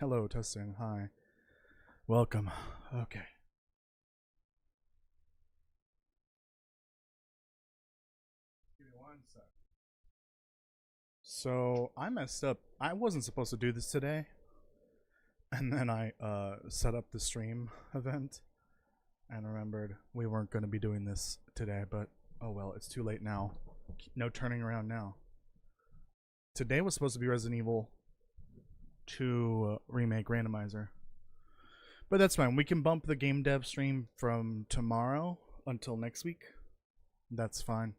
Hello, testing. Hi. Welcome. Okay. Give me one sec. So I messed up. I wasn't supposed to do this today. And then I set up the stream event and remembered we weren't going to be doing this today, but oh well, it's too late now. No turning around now. Today was supposed to be Resident Evil 2 remake randomizer. But that's fine. We can bump the game dev stream from tomorrow until next week. That's fine.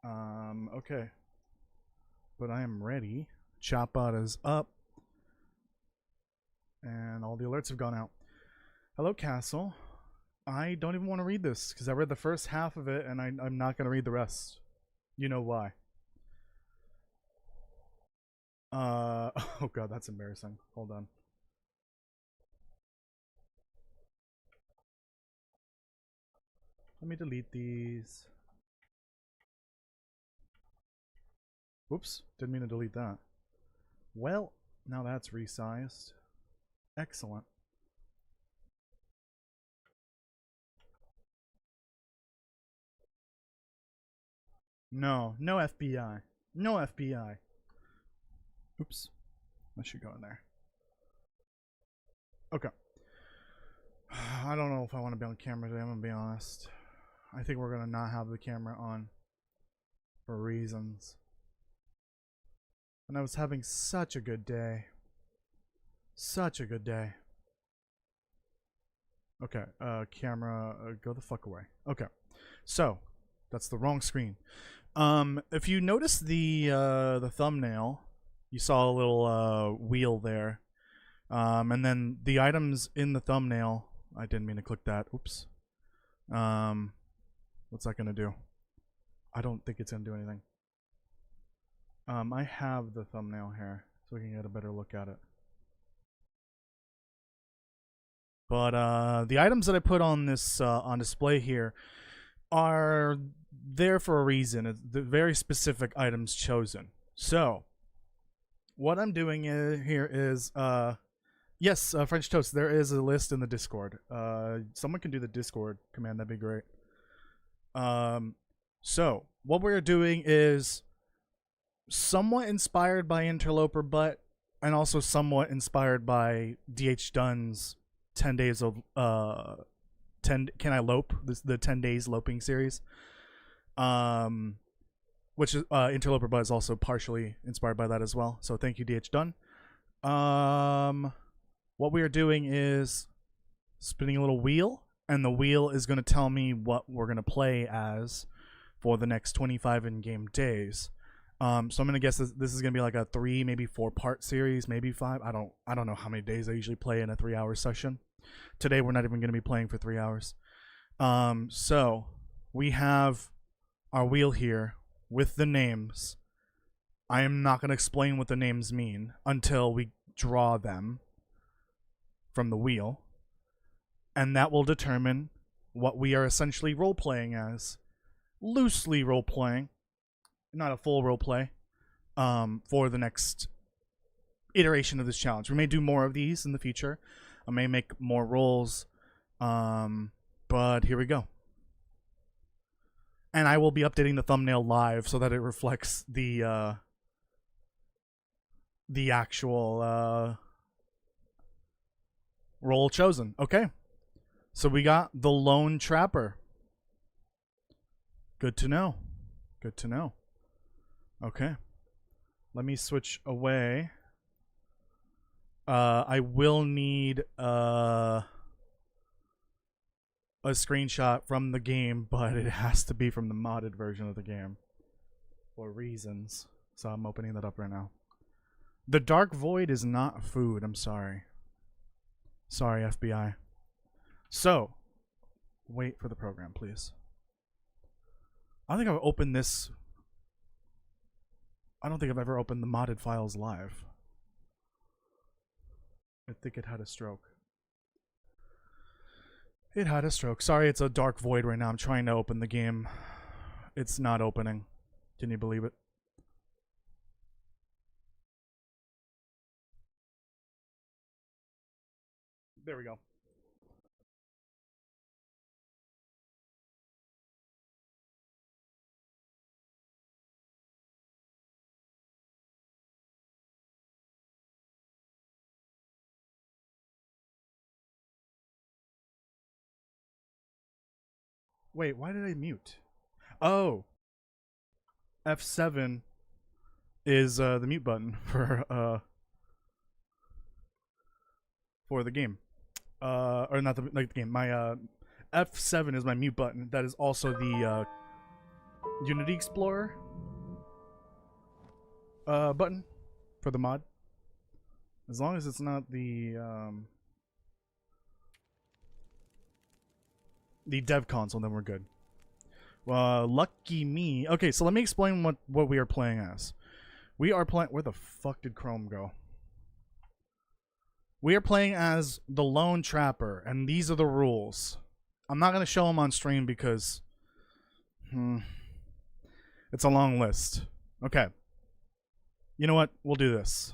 Okay. But I am ready. Chatbot is up. And all the alerts have gone out. Hello, Castle. I don't even want to read this because I read the first half of it and I'm not going to read the rest. You know why. Oh god, that's embarrassing. Hold on. Let me delete these. Whoops, didn't mean to delete that. Well, now that's resized. Excellent. No, no FBI. No FBI. Oops. I should go in there. Okay. I don't know if I want to be on camera today, I'm going to be honest. I think we're going to not have the camera on for reasons. And I was having such a good day. Such a good day. Okay, camera, go the fuck away. Okay, so that's the wrong screen. If you notice the thumbnail, you saw a little wheel there, and then the items in the thumbnail. I didn't mean to click that. Oops. What's that gonna do? I don't think it's gonna do anything. I have the thumbnail here, so we can get a better look at it. But the items that I put on this on display here are there for a reason. It's the very specific items chosen. So what I'm doing here is yes, French Toast, there is a list in the Discord. Someone can do the Discord command, that'd be great. So what we're doing is somewhat inspired by Interloper Butt and also somewhat inspired by DH Dunn's 10 days of 10 Can I Lope, the 10 days loping series, which is Interloper Butt is also partially inspired by that as well, so thank you, DH Dunn. What we are doing is spinning a little wheel, and the wheel is going to tell me what we're going to play as for the next 25 in-game days. So I'm gonna guess this is gonna be like a 3, maybe 4-part series, maybe 5. I don't know how many days I usually play in a 3-hour session. Today we're not even gonna be playing for 3 hours. So we have our wheel here with the names. I am not gonna explain what the names mean until we draw them from the wheel, and that will determine what we are essentially role playing as, loosely role playing. Not a full role play, for the next iteration of this challenge. We may do more of these in the future. I may make more roles, but here we go. And I will be updating the thumbnail live so that it reflects the actual role chosen. Okay, so we got the Lone Trapper. Good to know. Good to know. Okay, let me switch away. I will need a screenshot from the game, but it has to be from the modded version of the game for reasons. So I'm opening that up right now. The Dark Void is not food. I'm sorry. Sorry, FBI. So, wait for the program, please. I don't think I've opened this. I don't think I've ever opened the modded files live. I think it had a stroke. It had a stroke. Sorry, it's a dark void right now. I'm trying to open the game. It's not opening. Can you believe it? There we go. Wait, why did I mute? Oh, F7 is the mute button for the game. Or not the like the game. My F7 is my mute button. That is also the Unity Explorer button for the mod. As long as it's not the dev console, then we're good. Lucky me. Okay, so let me explain what we are playing as. We are playing. Where the fuck did Chrome go? We are playing as the Lone Trapper, and these are the rules. I'm not gonna show them on stream because it's a long list. Okay. You know what? We'll do this.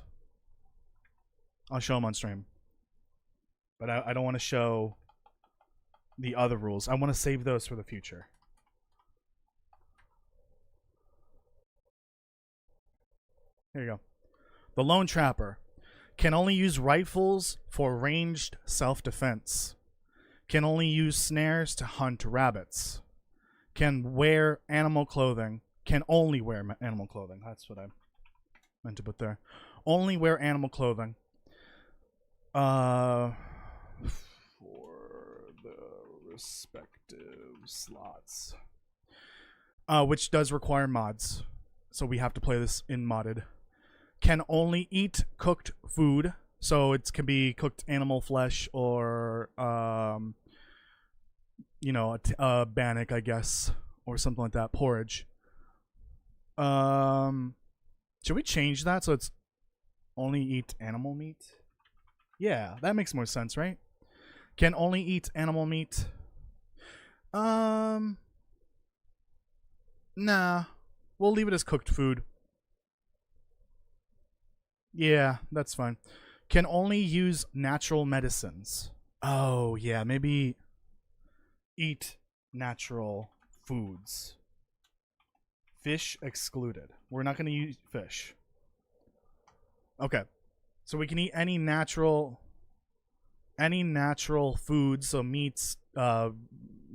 I'll show them on stream, but I don't want to show the other rules. I want to save those for the future. Here you go. The Lone Trapper can only use rifles for ranged self-defense. Can only use snares to hunt rabbits. Can wear animal clothing. Can only wear animal clothing. That's what I meant to put there. Only wear animal clothing. For the respective slots. Which does require mods. So we have to play this in modded. Can only eat cooked food. So it can be cooked animal flesh or, you know, a bannock, I guess. Or something like that. Porridge. Should we change that so it's only eat animal meat? Yeah, that makes more sense, right? Can only eat animal meat. Nah. We'll leave it as cooked food. Yeah, that's fine. Can only use natural medicines. Oh, yeah, maybe eat natural foods. Fish excluded. We're not going to use fish. Okay. So we can eat any natural foods, so meats, you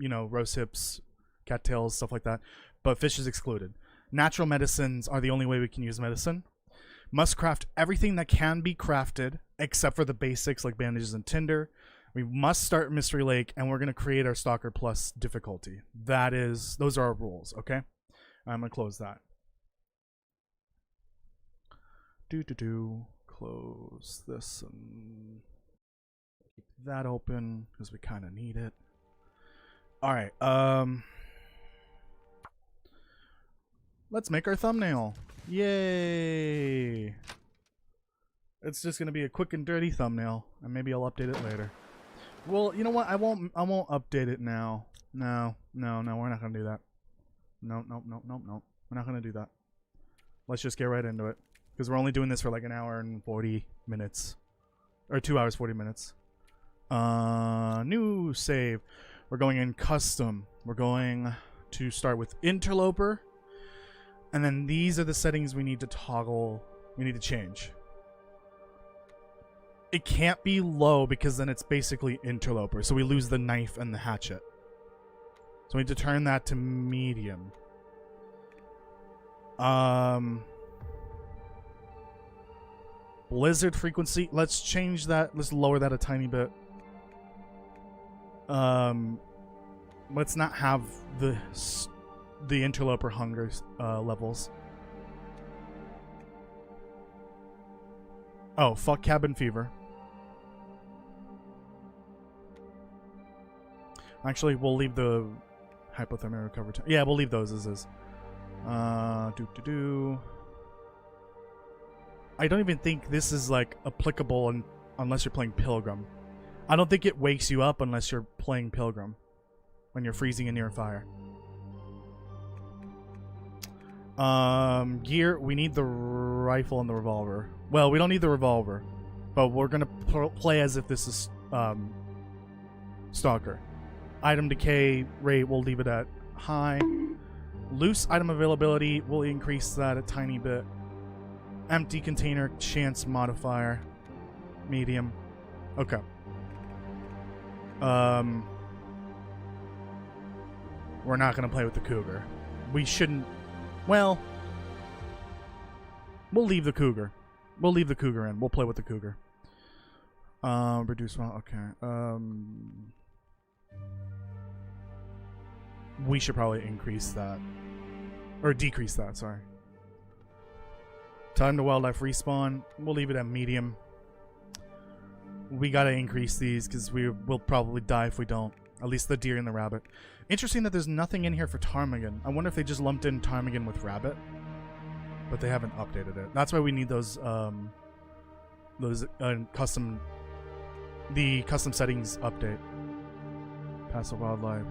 know, roast hips, cattails, stuff like that. But fish is excluded. Natural medicines are the only way we can use medicine. Must craft everything that can be crafted, except for the basics like bandages and tinder. We must start Mystery Lake, and we're going to create our Stalker Plus difficulty. Those are our rules, okay? I'm going to close that. Close this and keep that open, because we kind of need it. Alright, let's make our thumbnail. Yay! It's just gonna be a quick and dirty thumbnail, and maybe I'll update it later. Well, you know what? I won't update it now. No, we're not gonna do that. No. We're not gonna do that. Let's just get right into it, because we're only doing this for like an hour and 40 minutes, or 2 hours 40 minutes. New save. We're going in custom. We're going to start with interloper. And then these are the settings we need to toggle. We need to change. It can't be low because then it's basically interloper. So we lose the knife and the hatchet. So we need to turn that to medium. Blizzard frequency. Let's change that. Let's lower that a tiny bit. Let's not have the interloper hunger levels. Oh, fuck cabin fever. Actually, we'll leave the hypothermia recovery time. Yeah, we'll leave those as is. I don't even think this is like applicable unless you're playing Pilgrim. I don't think it wakes you up unless you're playing Pilgrim when you're freezing near a fire. Gear, we need the rifle and the revolver. Well, we don't need the revolver, but we're gonna play as if this is Stalker. Item decay rate, we'll leave it at high. Loose item availability, we'll increase that a tiny bit. Empty container chance modifier, medium. Okay. We're not gonna play with the cougar. We shouldn't. Well, we'll leave the cougar. We'll leave the cougar in. We'll play with the cougar. Reduce. Okay. We should probably increase that. Or decrease that, sorry. Time to wildlife respawn. We'll leave it at medium. We gotta increase these because we'll probably die if we don't. At least the deer and the rabbit. Interesting that there's nothing in here for ptarmigan. I wonder if they just lumped in ptarmigan with rabbit. But they haven't updated it. That's why we need those custom... The custom settings update. Passive wildlife.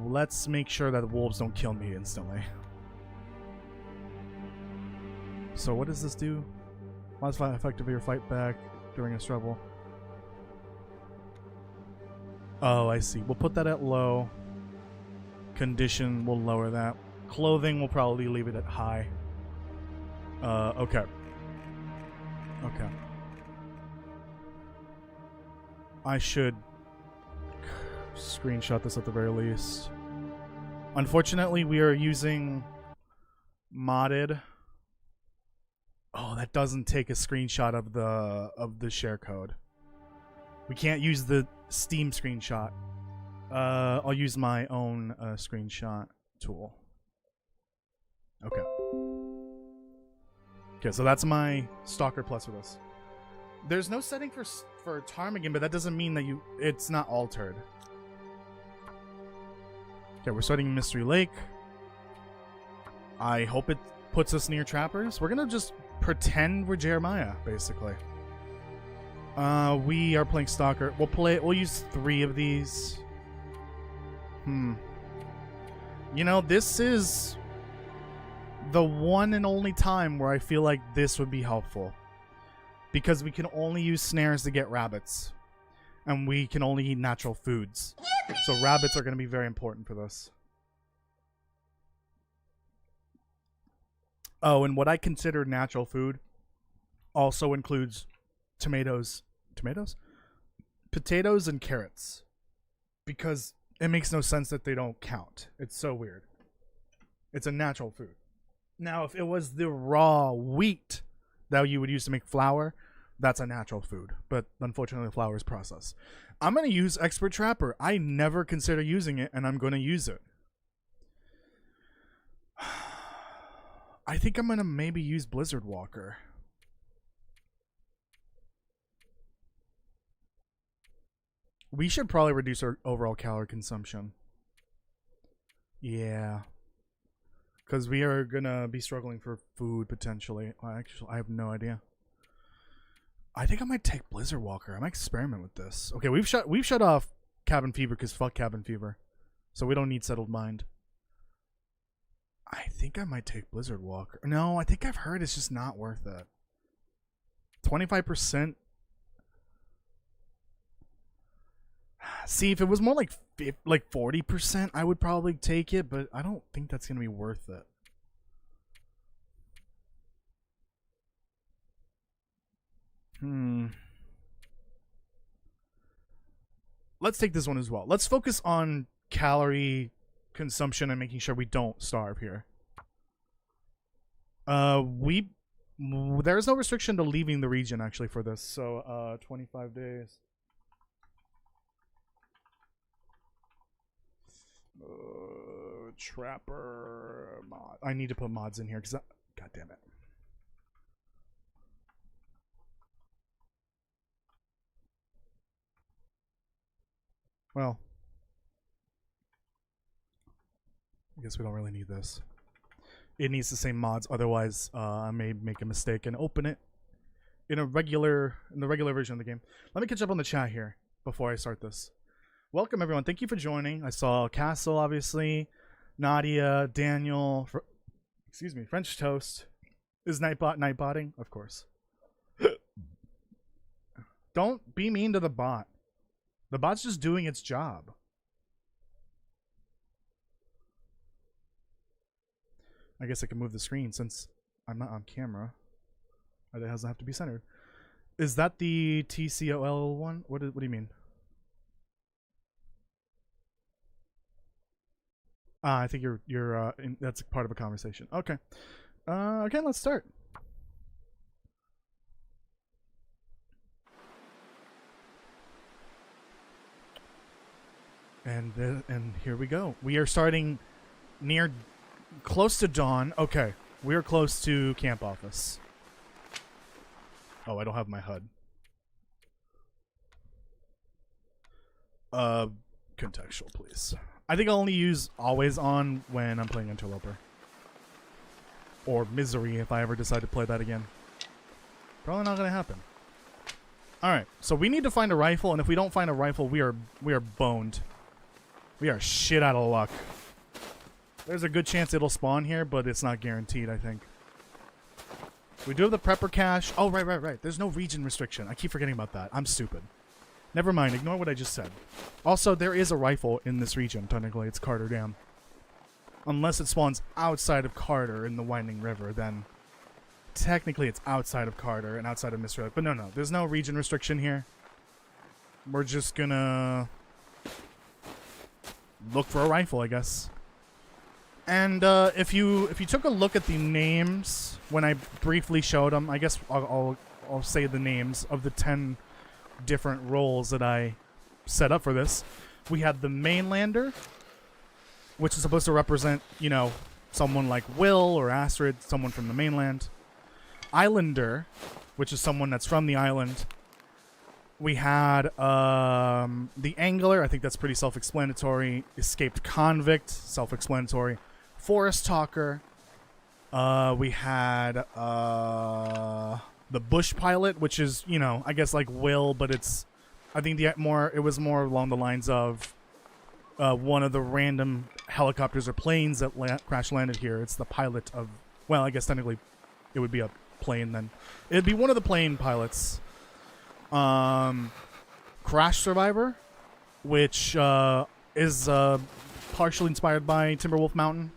Let's make sure that the wolves don't kill me instantly. So what does this do? Modify effective your fight back during a struggle. Oh, I see. We'll put that at low. Condition, we'll lower that. Clothing, we'll probably leave it at high. Okay. Okay. I should screenshot this at the very least. Unfortunately, we are using modded. Oh, that doesn't take a screenshot of the share code. We can't use the Steam screenshot. I'll use my own screenshot tool. Okay. Okay, so that's my Stalker Plus for this. There's no setting for ptarmigan, but that doesn't mean that it's not altered. Okay, we're starting Mystery Lake. I hope it puts us near trappers. We're gonna just pretend we're Jeremiah, basically. We are playing Stalker. We'll use 3 of these. You know, this is the one and only time where I feel like this would be helpful. Because we can only use snares to get rabbits. And we can only eat natural foods. So rabbits are going to be very important for this. Oh, and what I consider natural food also includes tomatoes. Tomatoes? Potatoes and carrots. Because it makes no sense that they don't count. It's so weird. It's a natural food. Now, if it was the raw wheat that you would use to make flour, that's a natural food. But unfortunately, flour is processed. I'm going to use Expert Trapper. I never consider using it, and I'm going to use it. I think I'm going to maybe use Blizzard Walker. We should probably reduce our overall calorie consumption. Yeah. Because we are going to be struggling for food, potentially. Actually, I have no idea. I think I might take Blizzard Walker. I might experiment with this. Okay, we've shut off Cabin Fever because fuck Cabin Fever. So we don't need Settled Mind. I think I might take Blizzard Walker. No, I think I've heard it's just not worth it. 25%. See, if it was more like 40%, I would probably take it, but I don't think that's going to be worth it. Let's take this one as well. Let's focus on calorie consumption and making sure we don't starve here. There's no restriction to leaving the region actually for this. So 25 days. Trapper mod. I need to put mods in here because god damn it. Well, I guess we don't really need this. It needs the same mods, otherwise I may make a mistake and open it in the regular version of the game. Let me catch up on the chat here before I start this. Welcome everyone. Thank you for joining. I saw Castle, obviously, Nadia, Daniel, excuse me, French Toast. Is Nightbot nightbotting? Of course. Don't be mean to the bot. The bot's just doing its job. I guess I can move the screen since I'm not on camera. Or that doesn't have to be centered. Is that the TCOL one? What do you mean? I think that's part of a conversation. Okay. Okay, let's start. And here we go. We are starting close to dawn. Okay, we are close to camp office. Oh, I don't have my HUD. Contextual, please. I think I'll only use always on when I'm playing Interloper. Or Misery if I ever decide to play that again. Probably not gonna happen. Alright, so we need to find a rifle, and if we don't find a rifle, we are boned. We are shit out of luck. There's a good chance it'll spawn here, but it's not guaranteed, I think. We do have the prepper cache. Oh, right. There's no region restriction. I keep forgetting about that. I'm stupid. Never mind. Ignore what I just said. Also, there is a rifle in this region. Technically, it's Carter Dam. Unless it spawns outside of Carter in the Winding River, then technically it's outside of Carter and outside of Mr. But no. There's no region restriction here. We're just gonna look for a rifle, I guess. And if you took a look at the names when I briefly showed them, I guess I'll say the names of the 10 different roles that I set up for this. We had the Mainlander, which is supposed to represent, you know, someone like Will or Astrid, someone from the mainland. Islander, which is someone that's from the island. We had the Angler, I think that's pretty self-explanatory. Escaped Convict, self-explanatory. Forest Talker. We had the Bush Pilot, which is, you know, I guess like Will, but it's, I think it was more along the lines of one of the random helicopters or planes that crash landed here. It's the pilot of, well, I guess technically it would be a plane then. It'd be one of the plane pilots. Crash Survivor, which is partially inspired by Timberwolf Mountain,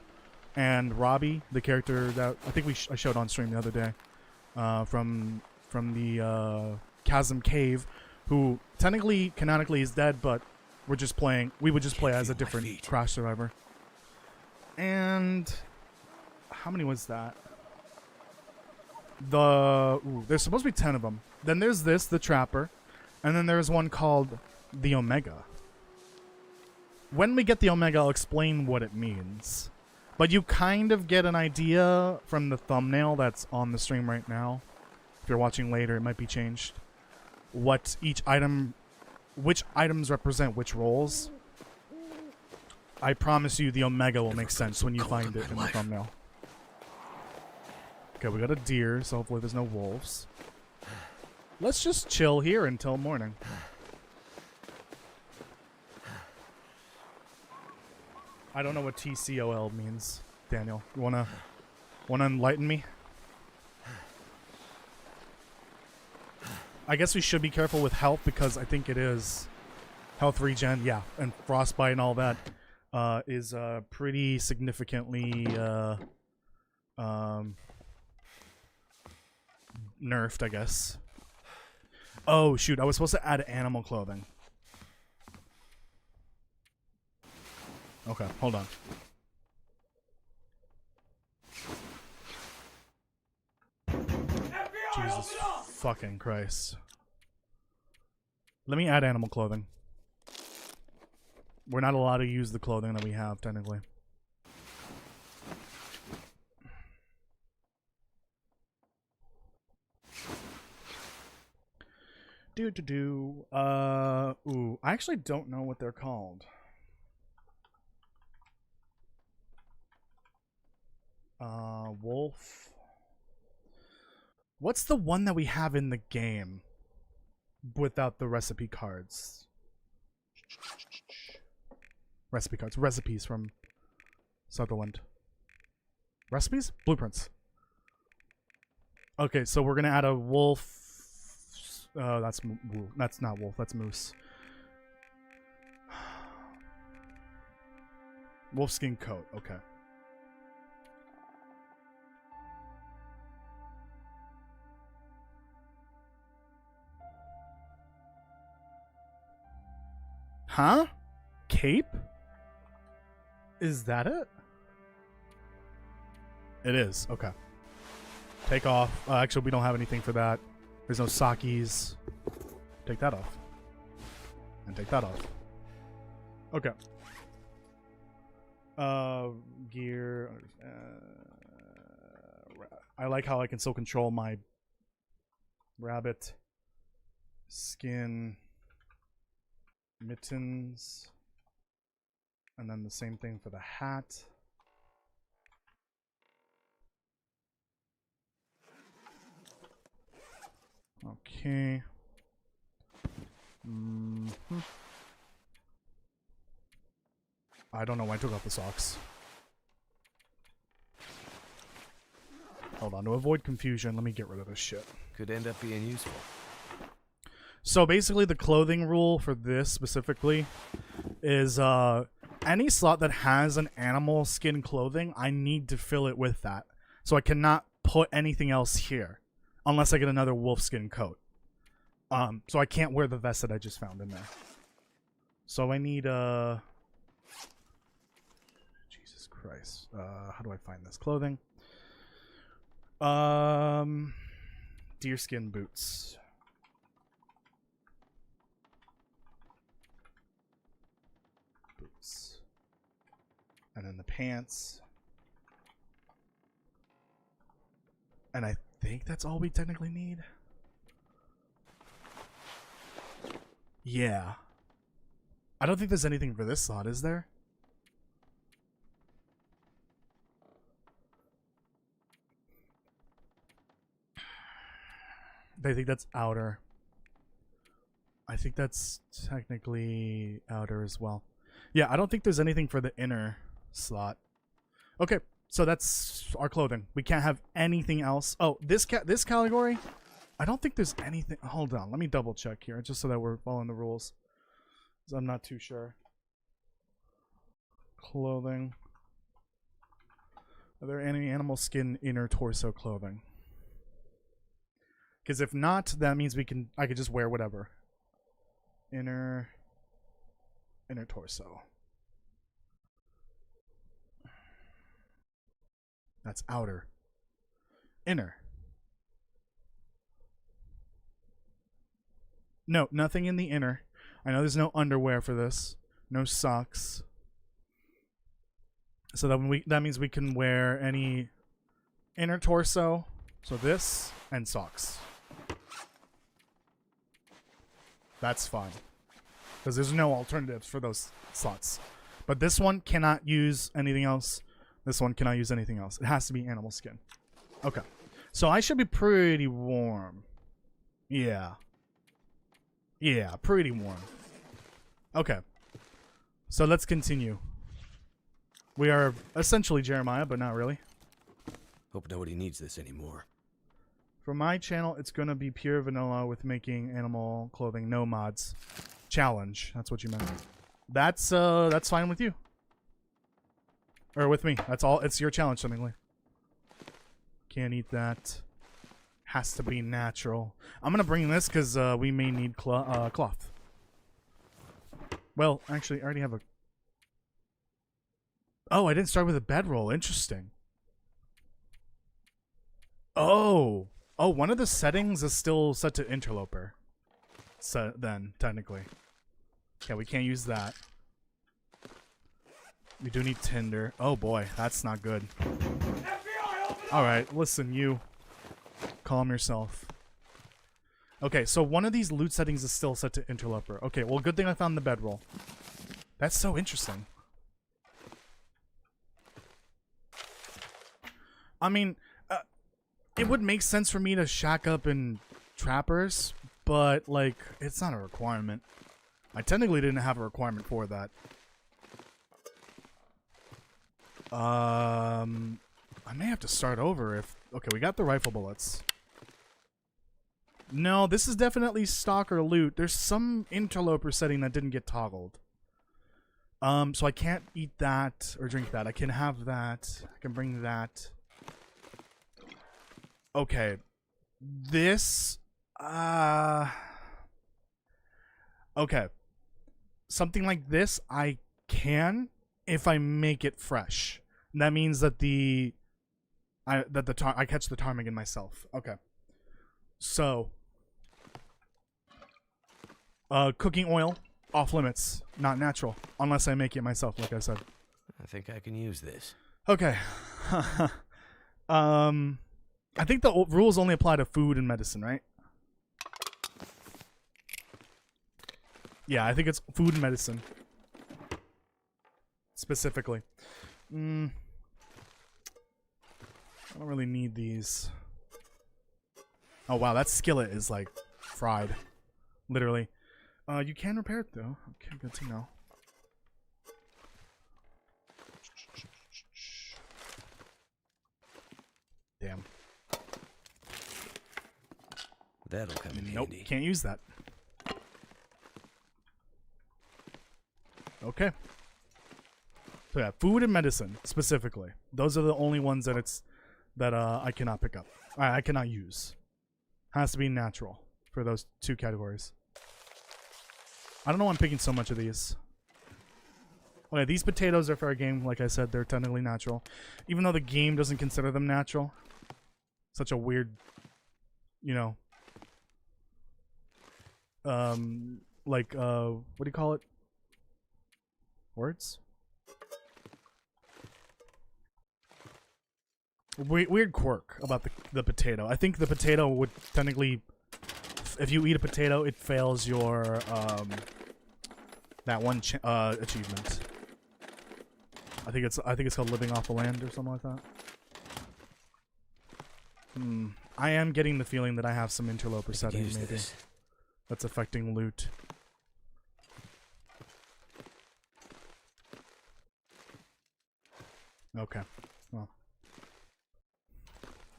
and Robbie, the character that I think I showed on stream the other day, from the Chasm Cave, who technically canonically is dead, but we would just play as a different Crash Survivor. And how many was that? There's supposed to be 10 of them. Then there's the Trapper, and then there's one called the Omega. When we get the Omega, I'll explain what it means. But you kind of get an idea from the thumbnail that's on the stream right now. If you're watching later, it might be changed. What which items represent which roles. I promise you the Omega will make sense when you find it in the thumbnail. Okay, we got a deer, so hopefully there's no wolves. Let's just chill here until morning. I don't know what TCOL means, Daniel. You wanna enlighten me? I guess we should be careful with health because I think it is health regen, yeah, and frostbite and all that is pretty significantly nerfed, I guess. Oh shoot, I was supposed to add animal clothing. Okay, hold on. Jesus fucking Christ. Let me add animal clothing. We're not allowed to use the clothing that we have, technically. Ooh, I actually don't know what they're called. Wolf. What's the one that we have in the game without the recipe cards? Recipe cards. Recipes from Sutherland. Recipes? Blueprints. Okay, so we're gonna add a wolf That's not wolf. That's moose. Wolfskin coat. Okay. Huh? Cape? Is that it? It is. Okay. Take off. Actually, we don't have anything for that. There's no sakis. Take that off. And take that off. Okay. Gear. I like how I can still control my rabbit skin. Mittens. And then the same thing for the hat. Okay. I don't know why I took off the socks. Hold on, to avoid confusion, let me get rid of this shit. Could end up being useful. So basically the clothing rule for this specifically is any slot that has an animal skin clothing, I need to fill it with that. So I cannot put anything else here unless I get another wolf skin coat. So I can't wear the vest that I just found in there. So I need Jesus Christ. How do I find this clothing? Deerskin boots. Boots. And then the pants. And I think that's all we technically need. Yeah. I don't think there's anything for this slot, is there? They think that's outer. I think that's technically outer as well. Yeah, I don't think there's anything for the inner slot. Okay, so that's our clothing. We can't have anything else. Oh, this category? I don't think there's anything. Hold on, let me double check here just so that we're following the rules. 'Cause I'm not too sure. Clothing. Are there any animal skin inner torso clothing? Because if not, that means I could just wear whatever. Inner torso. That's outer. Inner. No, nothing in the inner. I know there's no underwear for this. No socks. So that means we can wear any inner torso. So this and socks. That's fine. Because there's no alternatives for those slots. But this one cannot use anything else. This one cannot use anything else. It has to be animal skin. Okay. So I should be pretty warm. Yeah. Yeah, pretty warm. Okay. So let's continue. We are essentially Jeremiah, but not really. Hope nobody needs this anymore. For my channel, it's going to be pure vanilla with making animal clothing, no mods. Challenge. That's what you meant. That's fine with you. Or with me. That's all. It's your challenge, something. Can't eat that. Has to be natural. I'm going to bring this because we may need cloth. Well, actually, I already have a... Oh, I didn't start with a bedroll. Interesting. Oh. Oh, one of the settings is still set to interloper. So then, technically. Yeah, we can't use that. We do need Tinder. Oh boy, that's not good. Alright, listen, you. Calm yourself. Okay, so one of these loot settings is still set to interloper. Okay, well, good thing I found the bedroll. That's so interesting. I mean, it would make sense for me to shack up in trappers, but, like, it's not a requirement. I technically didn't have a requirement for that. I may have to start over if... Okay, we got the rifle bullets. No, this is definitely stock or loot. There's some interloper setting that didn't get toggled. So I can't eat that or drink that. I can have that. I can bring that. Okay. This okay. Something like this I can if I make it fresh. And that means that I catch the ptarmigan myself. Okay. So cooking oil off limits, not natural, unless I make it myself, like I said. I think I can use this. Okay. I think the rules only apply to food and medicine, right? Yeah, I think it's food and medicine. Specifically. I don't really need these. Oh wow, that skillet is like fried. Literally. You can repair it though. Okay, good to know. Damn. That'll come in Nope, handy. can't use that. Okay. So yeah, food and medicine specifically. Those are the only ones that I cannot pick up. I cannot use. Has to be natural for those two categories. I don't know why I'm picking so much of these. Okay, these potatoes are fair game. Like I said, they're technically natural. Even though the game doesn't consider them natural. Such a weird, you know, like, what do you call it? Words? Weird quirk about the potato. I think the potato would technically, if you eat a potato, it fails your, that one achievement. I think it's called living off the land or something like that. I am getting the feeling that I have some interloper setting maybe. This. That's affecting loot. Okay. Well.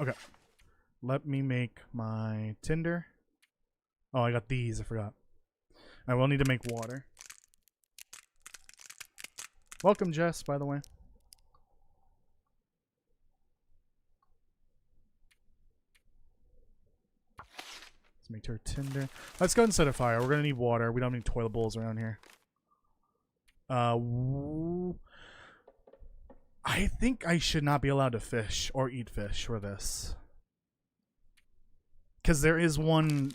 Okay. Let me make my tinder. Oh, I got these. I forgot. I will need to make water. Welcome, Jess, by the way. Let's make her tinder. Let's go and set a fire. We're gonna need water. We don't need toilet bowls around here. I think I should not be allowed to fish or eat fish for this. Because there is one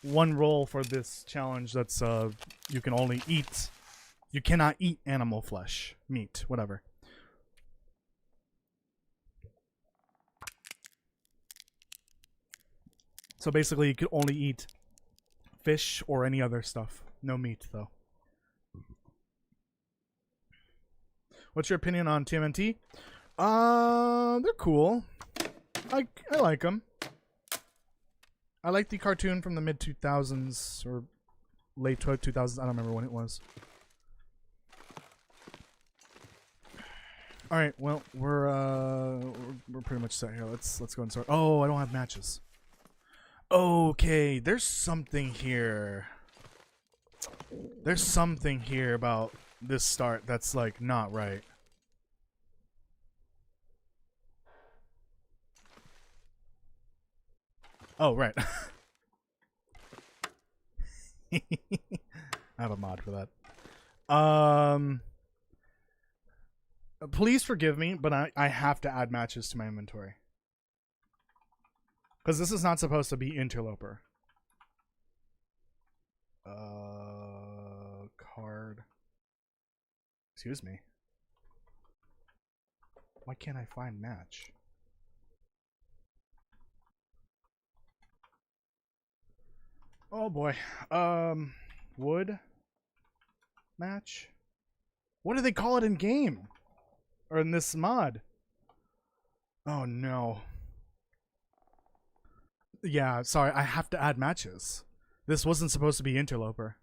role for this challenge that's you can only eat. You cannot eat animal flesh, meat, whatever. So basically, you can only eat fish or any other stuff. No meat, though. What's your opinion on TMNT? They're cool. I like them. I like the cartoon from the mid 2000s or late 2000s. I don't remember when it was. All right. Well, we're pretty much set here. Let's go and start. Oh, I don't have matches. Okay, there's something here. There's something here about this start that's like not right. Oh, right. I have a mod for that. Please forgive me, but I have to add matches to my inventory. Because this is not supposed to be interloper. Card. Excuse me. Why can't I find match? Oh boy. Wood match? What do they call it in game? Or in this mod? Oh no. Yeah, sorry, I have to add matches. This wasn't supposed to be interloper.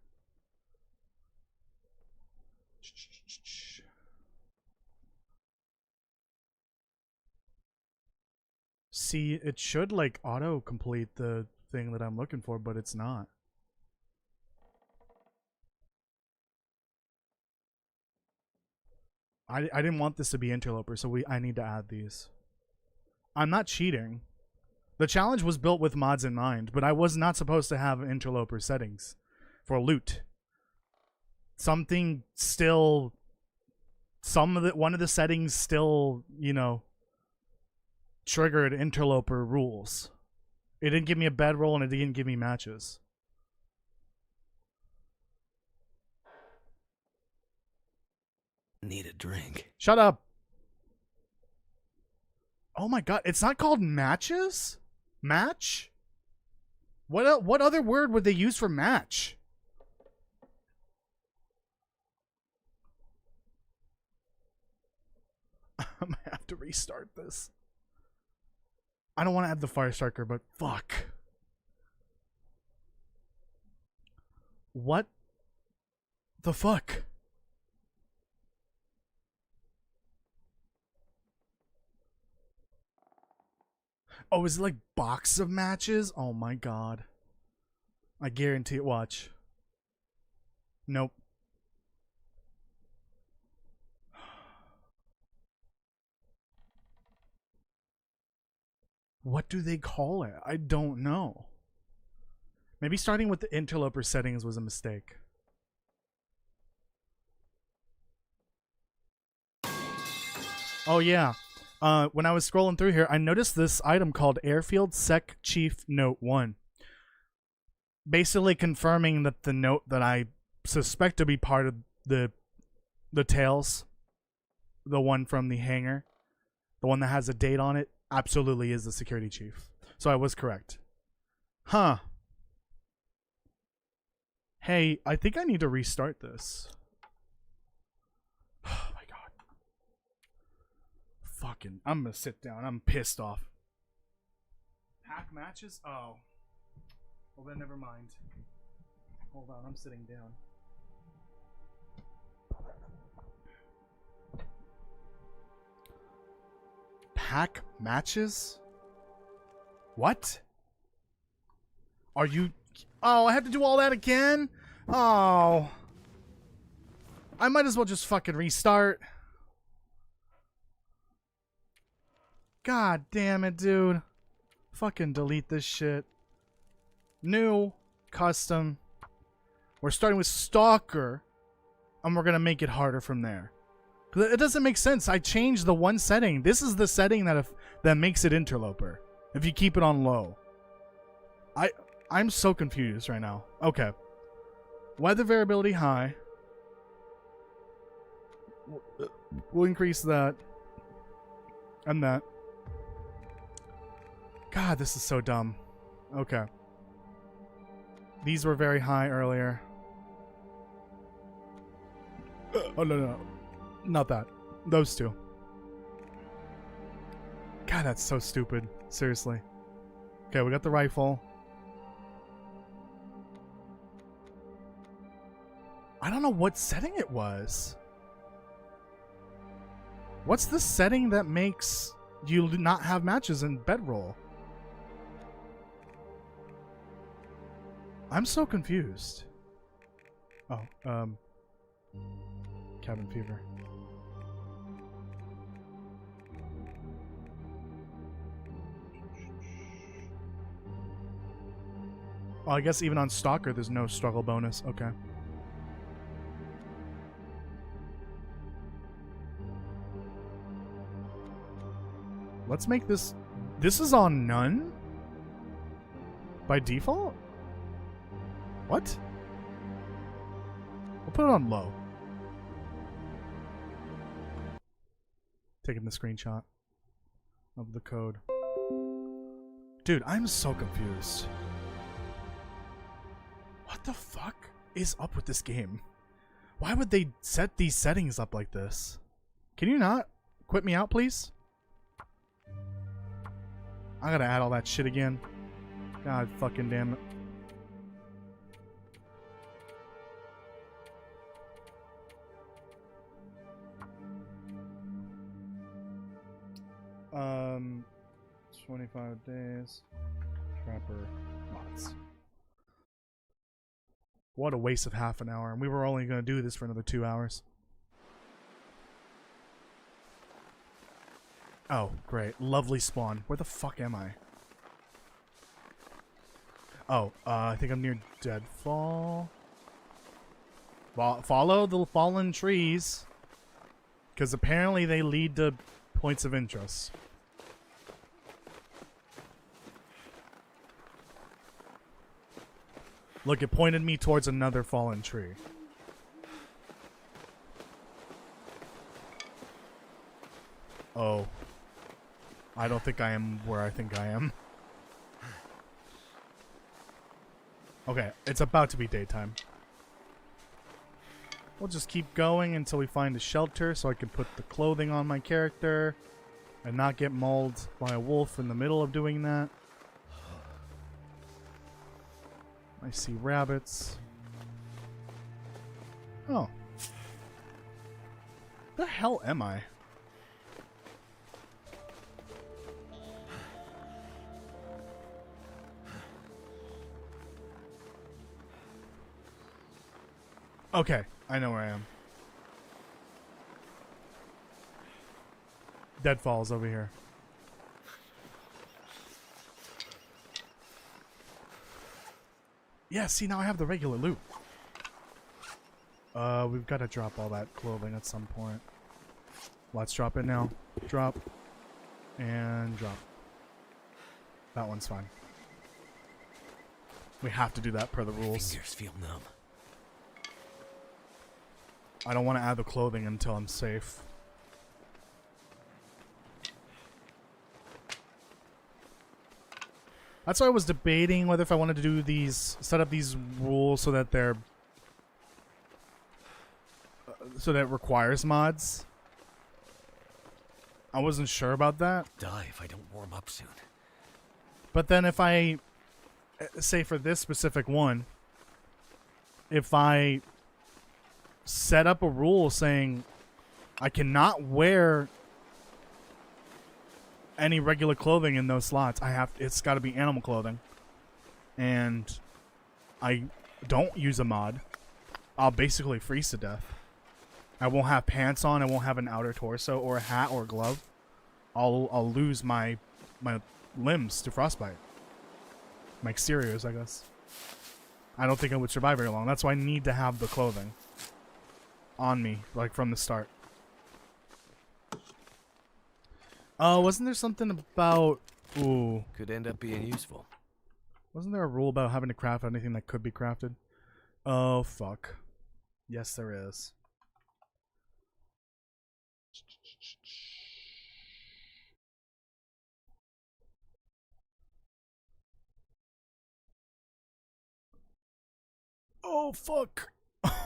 see, it should like auto complete the thing that I'm looking for, but it's not. I didn't want this to be interloper, so I need to add these. I'm not cheating. The challenge was built with mods in mind, but I was not supposed to have interloper settings for loot. Something still, one of the settings still, you know, triggered interloper rules. It didn't give me a bedroll and it didn't give me matches. Need a drink. Shut up. Oh my god, it's not called matches? Match? What other word would they use for match? I might have to restart this. I don't want to add the fire striker, but fuck. What the fuck? Oh, is it like box of matches? Oh my god. I guarantee it. Watch. Nope. What do they call it? I don't know. Maybe starting with the interloper settings was a mistake. Oh yeah. When I was scrolling through here, I noticed this item called Airfield Sec Chief Note 1. Basically confirming that the note that I suspect to be part of the tails, the one from the hangar, the one that has a date on it, absolutely is the security chief. So I was correct. Huh. Hey, I think I need to restart this. Oh my god. Fucking, I'm gonna sit down. I'm pissed off. Hack matches? Oh. Well then, never mind. Hold on, I'm sitting down. Pack matches? What? Are you... Oh, I have to do all that again? Oh. I might as well just fucking restart. God damn it, dude. Fucking delete this shit. New. Custom. We're starting with Stalker. And we're gonna make it harder from there. It doesn't make sense. I changed the one setting. This is the setting that makes it interloper. If you keep it on low. I'm so confused right now. Okay. Weather variability high. We'll increase that. And that. God, this is so dumb. Okay. These were very high earlier. Oh, no. Not that. Those two. God, that's so stupid. Seriously. Okay, we got the rifle. I don't know what setting it was. What's the setting that makes you not have matches in bedroll? I'm so confused. Oh, cabin fever. Oh, I guess even on Stalker, there's no struggle bonus. Okay. Let's make this... This is on none? By default? What? We'll put it on low. Taking the screenshot of the code. Dude, I'm so confused. What the fuck is up with this game? Why would they set these settings up like this? Can you not quit me out, please? I gotta add all that shit again. God fucking damn it. 25 days. Trapper mods. What a waste of half an hour. And we were only going to do this for another 2 hours. Oh, great. Lovely spawn. Where the fuck am I? Oh, I think I'm near Deadfall. Follow the fallen trees. Because apparently they lead to points of interest. Look, it pointed me towards another fallen tree. Oh. I don't think I am where I think I am. Okay, it's about to be daytime. We'll just keep going until we find a shelter so I can put the clothing on my character and not get mauled by a wolf in the middle of doing that. I see rabbits. Oh. The hell am I? Okay, I know where I am. Deadfall's over here. Yeah, see, now I have the regular loot. We've got to drop all that clothing at some point. Let's drop it now. Drop. And drop. That one's fine. We have to do that per the rules. Fingers feel numb. I don't want to add the clothing until I'm safe. That's why I was debating whether if I wanted to do these, set up these rules so that they're, so that it requires mods. I wasn't sure about that. Die if I don't warm up soon. But then if I, say for this specific one, if I set up a rule saying I cannot wear any regular clothing in those slots, it's got to be animal clothing, and I don't use a mod, I'll basically freeze to death. I won't have pants on, I won't have an outer torso or a hat or a glove. I'll lose my limbs to frostbite. My exteriors, I guess. I don't think I would survive very long. That's why I need to have the clothing on me, like from the start. Wasn't there something about... Ooh. Could end up being useful. Wasn't there a rule about having to craft anything that could be crafted? Oh, fuck. Yes, there is. Oh, fuck.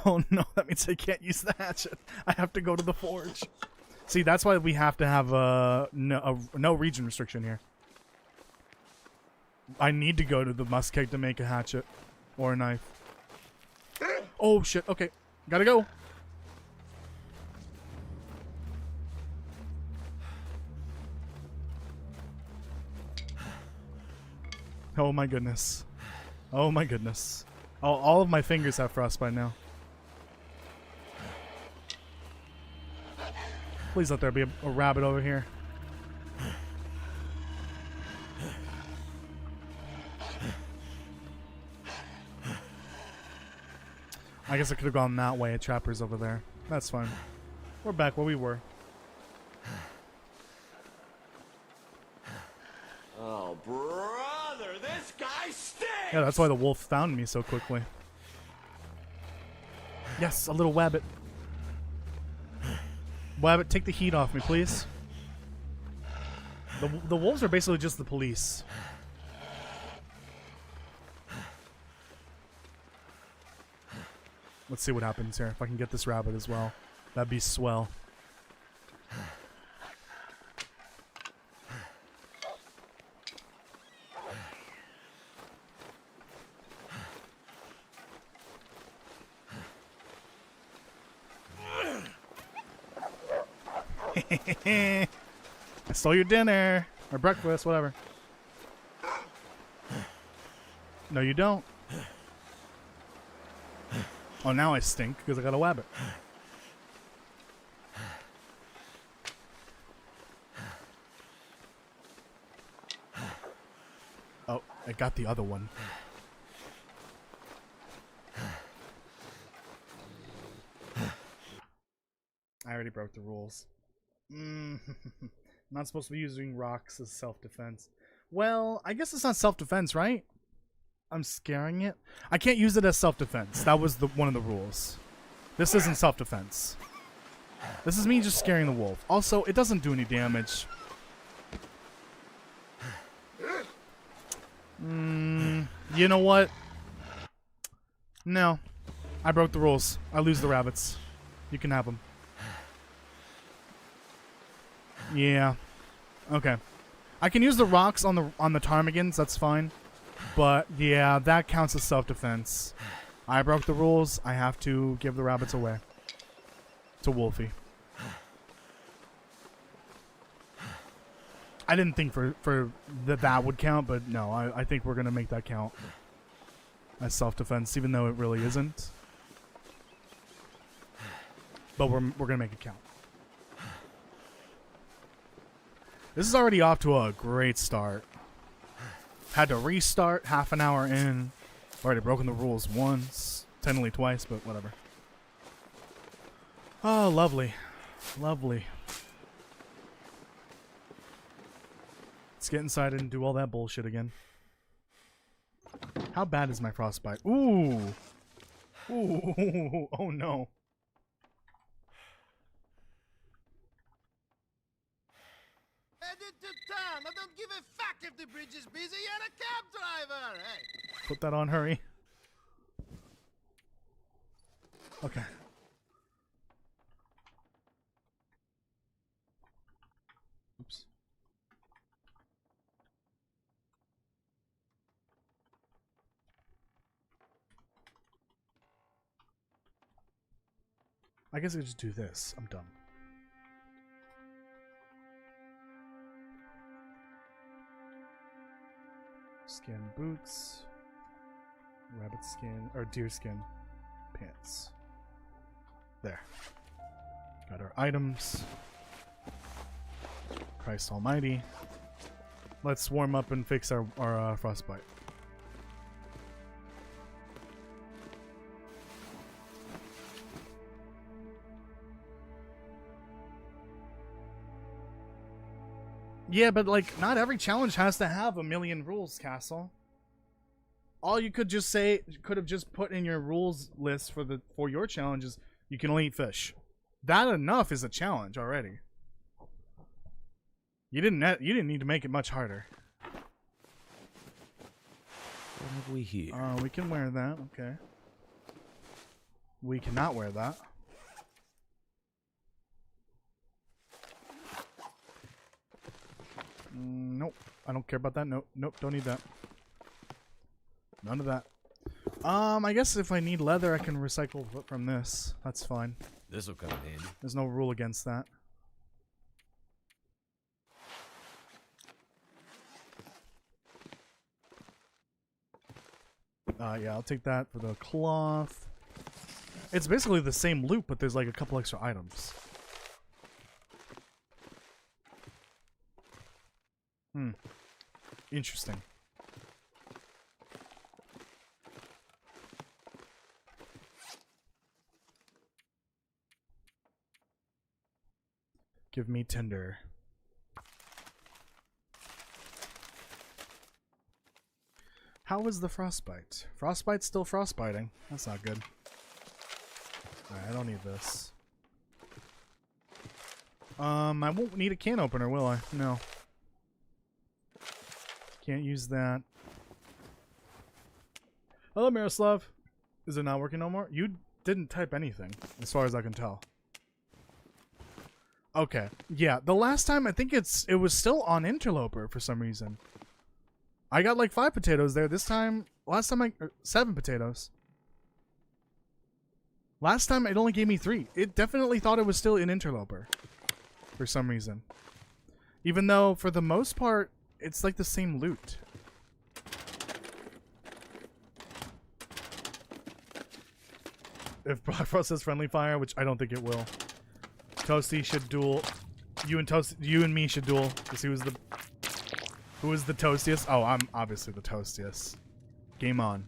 Oh, no, that means I can't use the hatchet. I have to go to the forge. See, that's why we have to have no region restriction here. I need to go to the muskeg to make a hatchet or a knife. Oh, shit. Okay. Gotta go. Oh, my goodness. Oh, my goodness. Oh, all of my fingers have frostbite now. Please let there be a rabbit over here. I guess I could have gone that way. A trapper's over there. That's fine. We're back where we were. Oh, brother, this guy stinks! Yeah, that's why the wolf found me so quickly. Yes, a little wabbit. Wabbit, take the heat off me, please. The wolves are basically just the police. Let's see what happens here. If I can get this rabbit as well, that'd be swell. I stole your dinner or breakfast, whatever. No, you don't. Oh, now I stink because I got a wabbit. Oh, I got the other one. I already broke the rules. I'm not supposed to be using rocks as self-defense. Well, I guess it's not self-defense, right? I'm scaring it. I can't use it as self-defense. That was one of the rules. This isn't self-defense. This is me just scaring the wolf. Also, it doesn't do any damage. You know what? No. I broke the rules. I lose the rabbits. You can have them. Yeah. Okay. I can use the rocks on the ptarmigans, that's fine. But yeah, that counts as self-defense. I broke the rules. I have to give the rabbits away to Wolfie. I didn't think that would count, but no, I think we're gonna make that count as self-defense, even though it really isn't. But we're gonna make it count. This is already off to a great start. Had to restart half an hour in. Already broken the rules once. Technically twice, but whatever. Oh, lovely. Lovely. Let's get inside and do all that bullshit again. How bad is my frostbite? Ooh! Ooh! Oh no. Headed to town. I don't give a fuck if the bridge is busy. You're a cab driver. Hey. Put that on, hurry. Okay. Oops. I guess I could just do this. I'm dumb. Skin boots, rabbit skin, or deer skin pants. There. Got our items. Christ almighty. Let's warm up and fix our frostbite. Yeah, but like, not every challenge has to have a million rules, Castle. All you could have just put in your rules list for your challenges. You can only eat fish. That enough is a challenge already. You didn't need to make it much harder. What have we here? We can wear that. Okay. We cannot wear that. Nope. I don't care about that. Nope. Nope. Don't need that. None of that. I guess if I need leather, I can recycle from this. That's fine. This'll come in handy. There's no rule against that. Yeah, I'll take that for the cloth. It's basically the same loot, but there's like a couple extra items. Interesting. Give me tinder. How is the frostbite? Frostbite's still frostbiting. That's not good. Alright, I don't need this. I won't need a can opener, will I? No. Can't use that. Hello, Miroslav. Is it not working no more? You didn't type anything, as far as I can tell. Okay. Yeah, the last time I think it was still on Interloper for some reason. I got like 5 potatoes there. This time, last time 7 potatoes. Last time it only gave me 3. It definitely thought it was still in Interloper for some reason. Even though for the most part, it's like the same loot. if Brockfrost says friendly fire, which I don't think it will. Toasty should duel. You and me should duel to see who is the toastiest. Oh, I'm obviously the toastiest. Game on.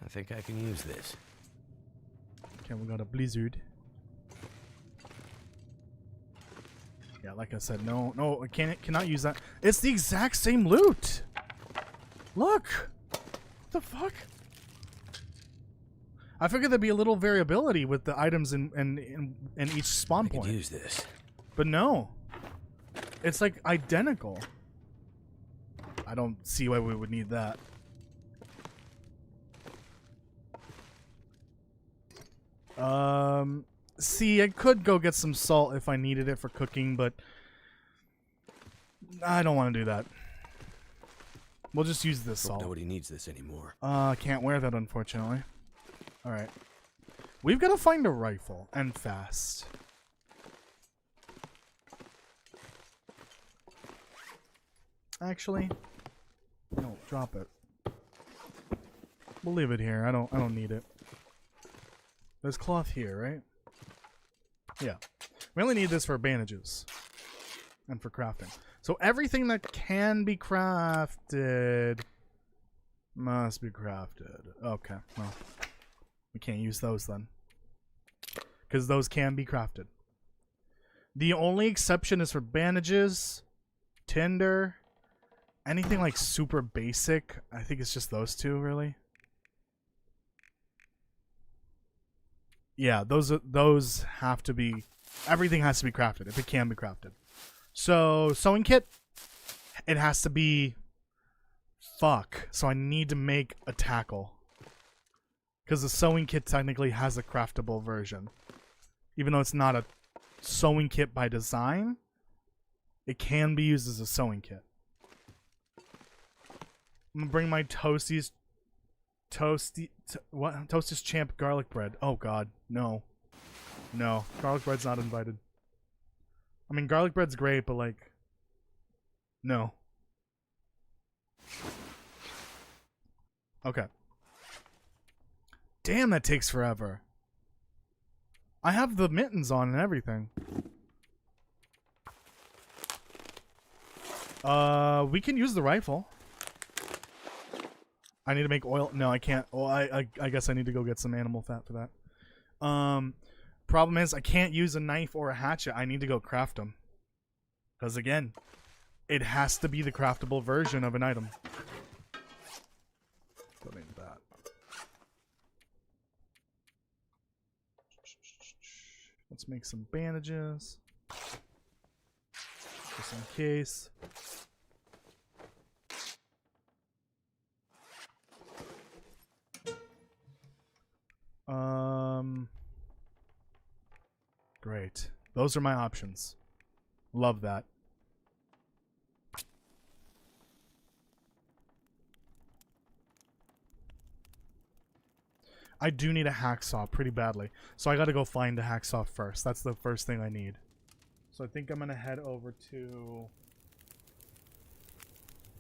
I think I can use this. Okay, we got a blizzard. Yeah, like I said, no, I cannot use that. It's the exact same loot. Look, what the fuck? I figured there'd be a little variability with the items in each spawn I could point. use this. But no, it's like identical. I don't see why we would need that. See, I could go get some salt if I needed it for cooking, but I don't want to do that. We'll just use this salt. Nobody needs this anymore. Can't wear that, unfortunately. Alright. We've got to find a rifle, and fast. Actually, no, drop it. We'll leave it here. I don't need it. There's cloth here, right? Yeah. We only need this for bandages. And for crafting. So everything that can be crafted must be crafted. Okay, well. We can't use those then. Because those can be crafted. The only exception is for bandages, tinder, anything like super basic. I think it's just those 2, really. Yeah, those have to be. Everything has to be crafted if it can be crafted. So sewing kit, it has to be. Fuck. So I need to make a tackle. Because the sewing kit technically has a craftable version. Even though it's not a sewing kit by design, it can be used as a sewing kit. I'm gonna bring my Toasty's Champ garlic bread. Oh god, no. No, garlic bread's not invited. I mean, garlic bread's great, but like, no. Okay. Damn, that takes forever. I have the mittens on and everything. We can use the rifle. I need to make oil. No, I can't. Well, I guess I need to go get some animal fat for that. Problem is, I can't use a knife or a hatchet. I need to go craft them. Because again, it has to be the craftable version of an item. Don't need that. Let's make some bandages. Just in case. Great. Those are my options. Love that. I do need a hacksaw pretty badly. So I gotta go find a hacksaw first. That's the first thing I need. So I think I'm gonna head over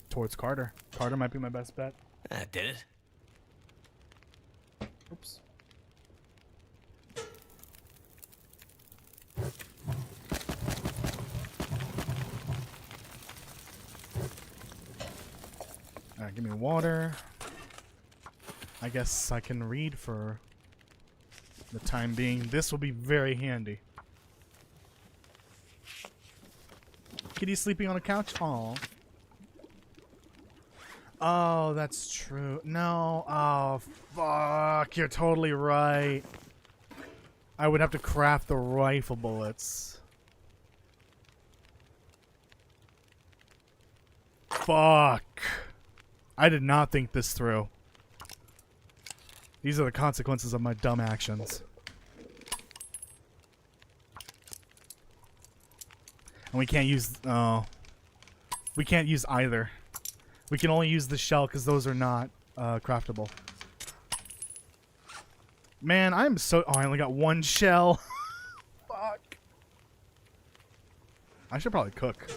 towards Carter. Carter might be my best bet. That did it. Oops. Alright, give me water. I guess I can read for the time being. This will be very handy. Kitty sleeping on a couch? Aw. Oh, that's true. No. Oh, fuck. You're totally right. I would have to craft the rifle bullets. Fuck. I did not think this through. These are the consequences of my dumb actions. And we can't use... Oh. We can't use either. We can only use the shell because those are not craftable. Man, I'm so... Oh, I only got one shell. Fuck. I should probably cook.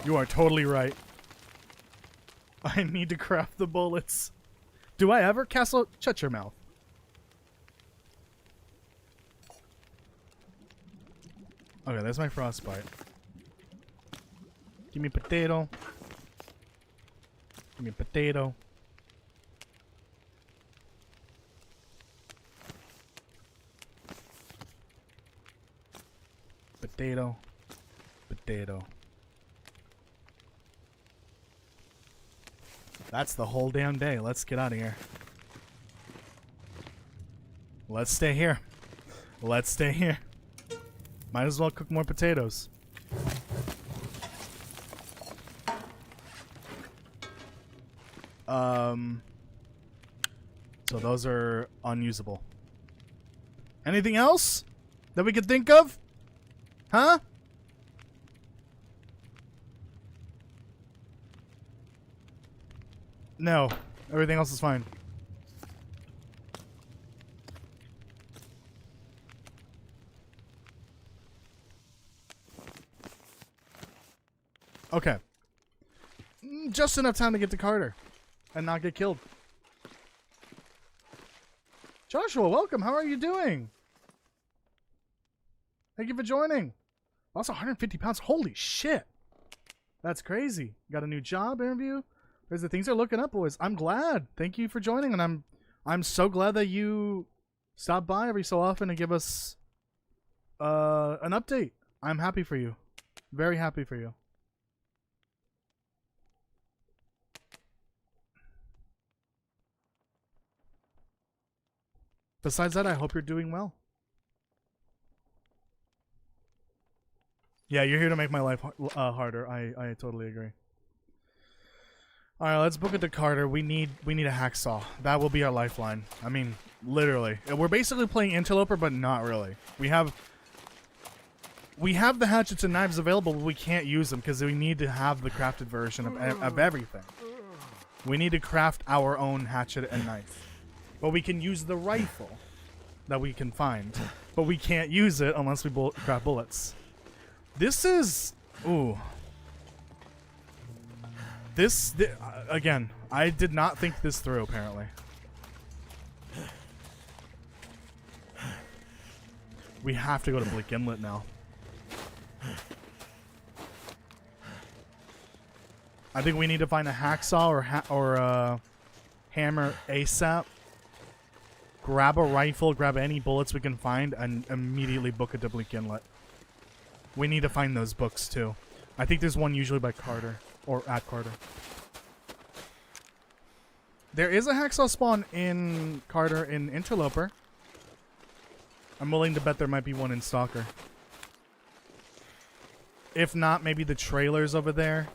You are totally right. I need to craft the bullets. Do I ever? Castle, shut your mouth. Okay, that's my frostbite. Give me potato. Give me potato. Potato. Potato. That's the whole damn day. Let's get out of here. Let's stay here. Let's stay here. Might as well cook more potatoes. So those are unusable. Anything else that we could think of? Huh? No. Everything else is fine. Okay. Just enough time to get to Carter and not get killed. Joshua, welcome. How are you doing? Thank you for joining. Also 150 pounds. Holy shit. That's crazy. Got a new job interview. There's the things are looking up, boys. I'm glad. Thank you for joining, and I'm so glad that you stop by every so often to give us an update. I'm happy for you. Very happy for you. Besides that, I hope you're doing well. Yeah, you're here to make my life harder. I totally agree. All right, let's book it to Carter. We need a hacksaw. That will be our lifeline. I mean, literally. We're basically playing Interloper, but not really. We have the hatchets and knives available, but we can't use them because we need to have the crafted version of everything. We need to craft our own hatchet and knife. But we can use the rifle that we can find. But we can't use it unless we craft bullets. This is... Ooh. Again, I did not think this through, apparently. We have to go to Bleak Inlet now. I think we need to find a hacksaw or a hammer ASAP. Grab a rifle, grab any bullets we can find, and immediately book it to Bleak Inlet. We need to find those books, too. I think there's one usually by Carter. Or at Carter. There is a hacksaw spawn in Carter in Interloper. I'm willing to bet there might be one in Stalker. If not, maybe the trailer's over there.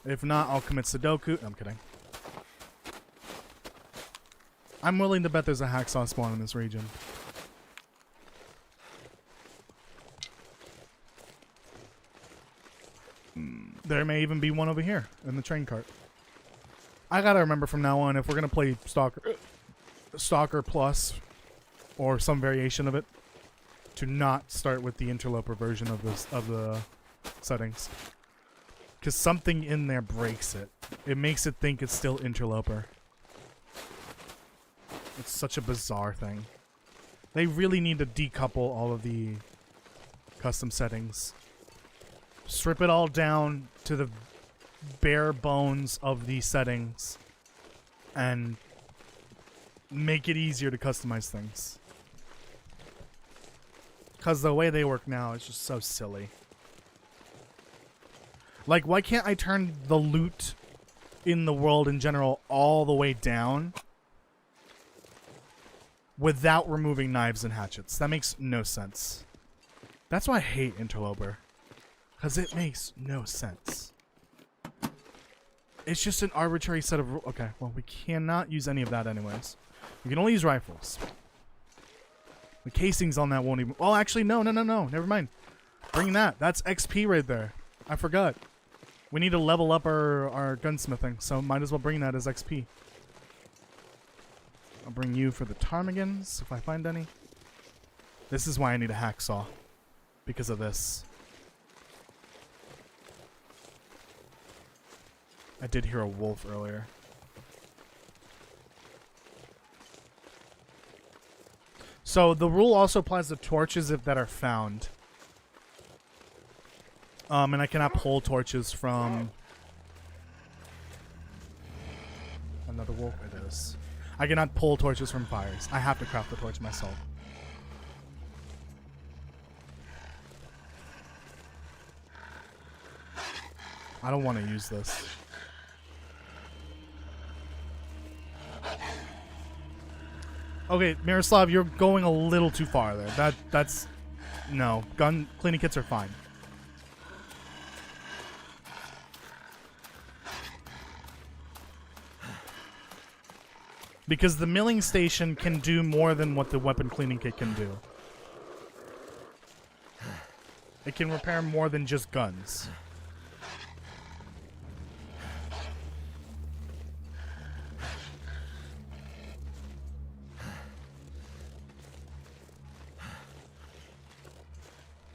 If not, I'll commit Sudoku. I'm kidding. I'm willing to bet there's a hacksaw spawn in this region. There may even be one over here in the train cart. I gotta remember from now on, if we're gonna play Stalker Plus or some variation of it, to not start with the Interloper version of the settings, because something in there breaks it. It makes it think it's still Interloper. It's such a bizarre thing. They really need to decouple all of the custom settings. Strip it all down to the bare bones of the settings and make it easier to customize things. Because the way they work now is just so silly. Like, why can't I turn the loot in the world in general all the way down without removing knives and hatchets? That makes no sense. That's why I hate Interloper. Because it makes no sense. It's just an arbitrary set of... Okay, well, we cannot use any of that anyways. We can only use rifles. The casings on that won't even... Oh, actually, no. Never mind. Bring that. That's XP right there. I forgot. We need to level up our gunsmithing, so might as well bring that as XP. I'll bring you for the ptarmigans, if I find any. This is why I need a hacksaw. Because of this. I did hear a wolf earlier. So the rule also applies to torches if that are found. And I cannot pull torches from another wolf. It is. I cannot pull torches from fires. I have to craft the torch myself. I don't want to use this. Okay, Miroslav, you're going a little too far there. That's no. Gun cleaning kits are fine. Because the milling station can do more than what the weapon cleaning kit can do. It can repair more than just guns.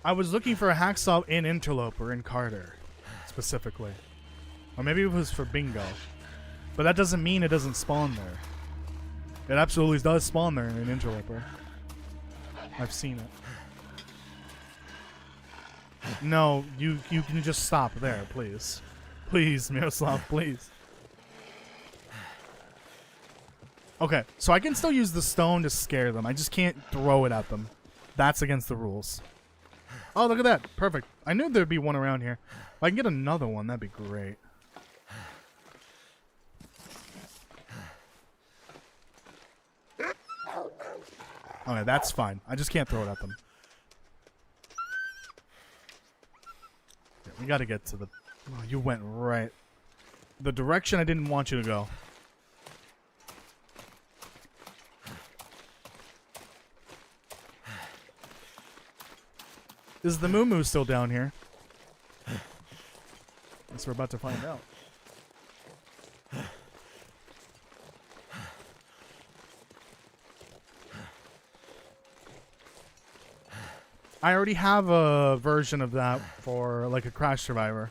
I was looking for a hacksaw in Interloper in Carter, specifically. Or maybe it was for Bingo. But that doesn't mean it doesn't spawn there. It absolutely does spawn there in Interloper. I've seen it. No, you can just stop there, please. Please, Miroslav, please. Okay, so I can still use the stone to scare them. I just can't throw it at them. That's against the rules. Oh, look at that. Perfect. I knew there'd be one around here. If I can get another one, that'd be great. Okay, that's fine. I just can't throw it at them. Yeah, we gotta get to the... Oh, you went right... The direction I didn't want you to go. Is the Moo Moo still down here? Guess we're about to find out. I already have a version of that for like a Crash Survivor.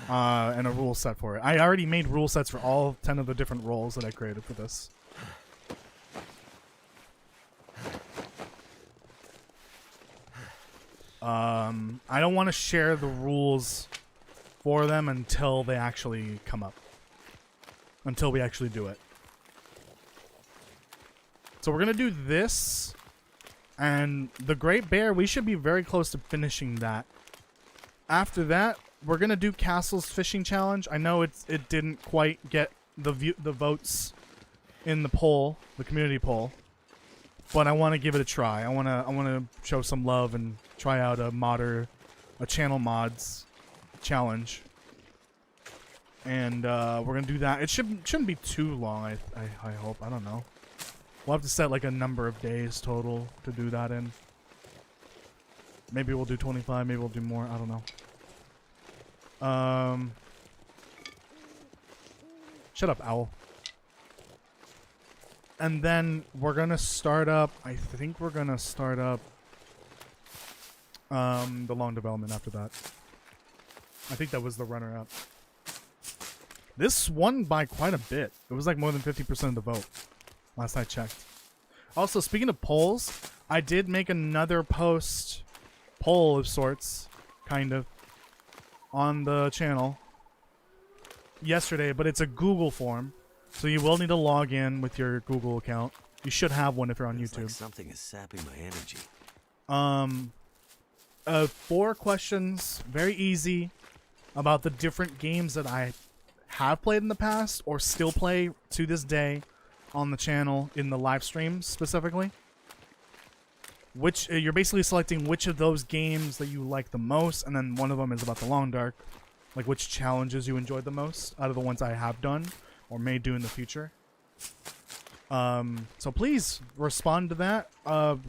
And a rule set for it. I already made rule sets for all 10 of the different roles that I created for this. I don't want to share the rules for them until they actually come up. Until we actually do it. So we're going to do this. And the Great Bear, we should be very close to finishing that. After that, we're going to do Castle's Fishing Challenge. I know it didn't quite get the votes in the poll, the community poll. But I want to give it a try. I want to show some love and try out a channel mods challenge. And we're gonna do that. It shouldn't be too long. I hope. I don't know. We'll have to set like a number of days total to do that in. Maybe we'll do 25. Maybe we'll do more. I don't know. Shut up, owl. And then we're gonna start up. I think we're gonna start up the long development after that. I think that was the runner-up. This won by quite a bit. It was like more than 50% of the vote last I checked. Also, speaking of polls, I did make another poll of sorts, kind of, on the channel yesterday, but it's a Google form. So you will need to log in with your Google account. You should have one if you're on YouTube. Like something is sapping my energy. 4 questions, very easy, about the different games that I have played in the past or still play to this day on the channel in the live streams specifically. Which you're basically selecting which of those games that you like the most, and then one of them is about the Long Dark, like which challenges you enjoyed the most out of the ones I have done or may do in the future. So please respond to that.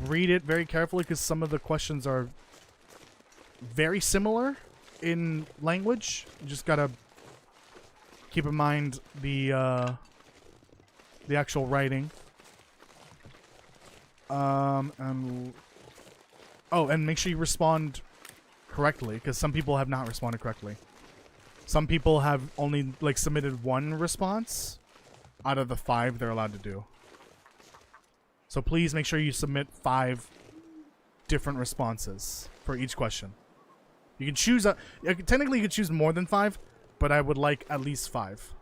Read it very carefully because some of the questions are very similar in language. You just gotta keep in mind the actual writing. And make sure you respond correctly because some people have not responded correctly. Some people have only like submitted one response out of the 5 they're allowed to do. So please make sure you submit 5 different responses for each question. You can choose technically you could choose more than 5, but I would like at least 5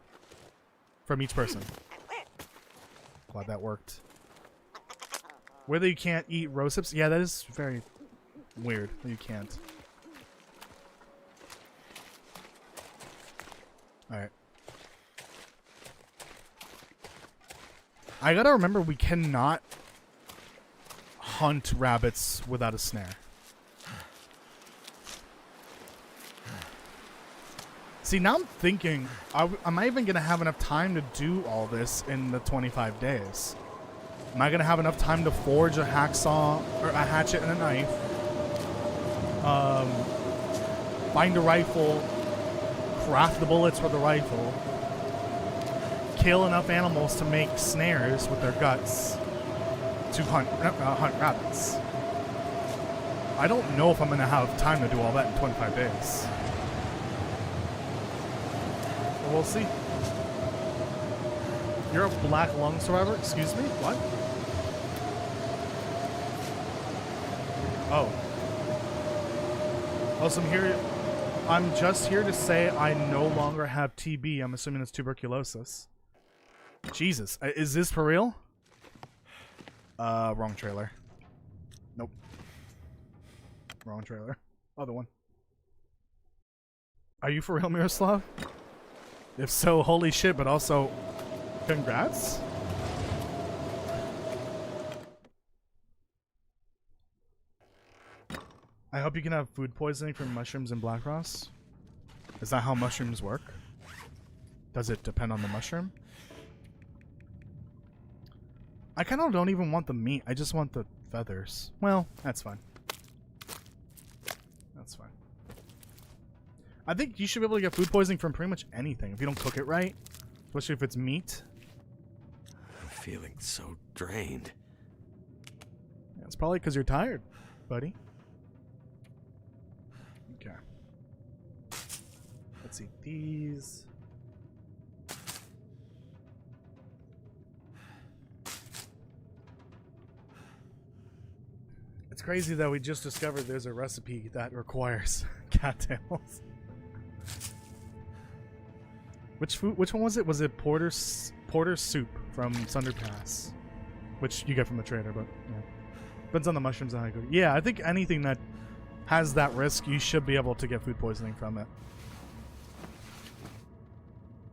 from each person. Glad that worked. Whether you can't eat rose hips, yeah, that is very weird that you can't. All right. I gotta remember we cannot hunt rabbits without a snare. See, now I'm thinking, am I even going to have enough time to do all this in the 25 days? Am I going to have enough time to forge a hacksaw, or a hatchet and a knife? Find a rifle, craft the bullets for the rifle, kill enough animals to make snares with their guts to hunt rabbits. I don't know if I'm going to have time to do all that in 25 days. We'll see. You're a black lung survivor? Excuse me? What? Oh. Oh, so I'm just here to say I no longer have TB. I'm assuming it's tuberculosis. Jesus. Is this for real? Wrong trailer. Nope. Wrong trailer. Other one. Are you for real, Miroslav? If so, holy shit, but also, congrats? I hope you can have food poisoning from mushrooms and black frost. Is that how mushrooms work? Does it depend on the mushroom? I kind of don't even want the meat. I just want the feathers. Well, that's fine. That's fine. I think you should be able to get food poisoning from pretty much anything if you don't cook it right, especially if it's meat. I'm feeling so drained. Yeah, it's probably because you're tired, buddy. Okay. Let's eat these. It's crazy that we just discovered there's a recipe that requires cattails. Which one was it? Was it Porter's soup from Sunder Pass? Which you get from the trader, but yeah. Depends on the mushrooms and how you cook it. Yeah, I think anything that has that risk, you should be able to get food poisoning from it.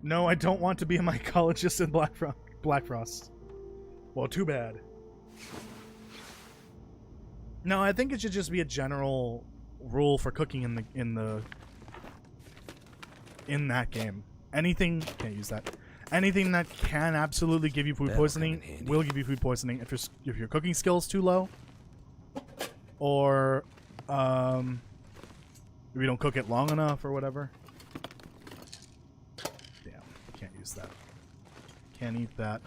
No, I don't want to be a mycologist in Black Frost. Well, too bad. No, I think it should just be a general rule for cooking in that game. Anything, can't use that. Anything that can absolutely give you food poisoning will give you food poisoning if your cooking skill is too low, or if you don't cook it long enough or whatever. Damn, can't use that. Can't eat that.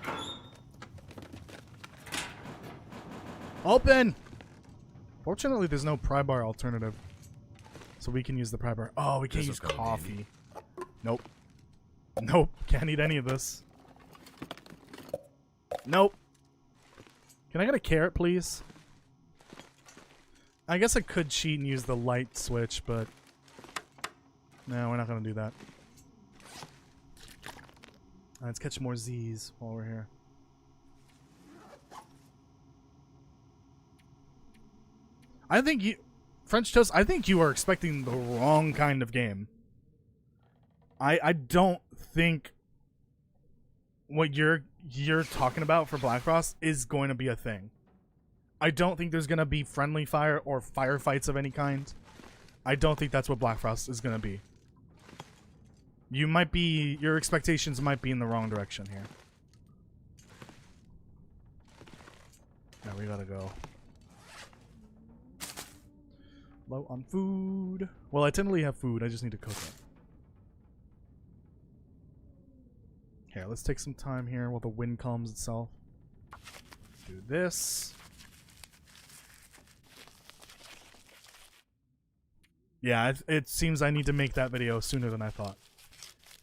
Open! Fortunately, there's no pry bar alternative, so we can use the pry bar. Oh, we can't use coffee. Nope. Nope. Can't eat any of this. Nope. Can I get a carrot, please? I guess I could cheat and use the light switch, but no, we're not gonna do that. Let's catch more Z's while we're here. I think French Toast, I think you are expecting the wrong kind of game. I don't think what you're talking about for Black Frost is going to be a thing. I don't think there's going to be friendly fire or firefights of any kind. I don't think that's what Black Frost is going to be. Your expectations might be in the wrong direction here. Now we gotta go. Low on food. Well, I technically have food, I just need to cook it. Okay, let's take some time here while the wind calms itself. Do this. Yeah, it seems I need to make that video sooner than I thought.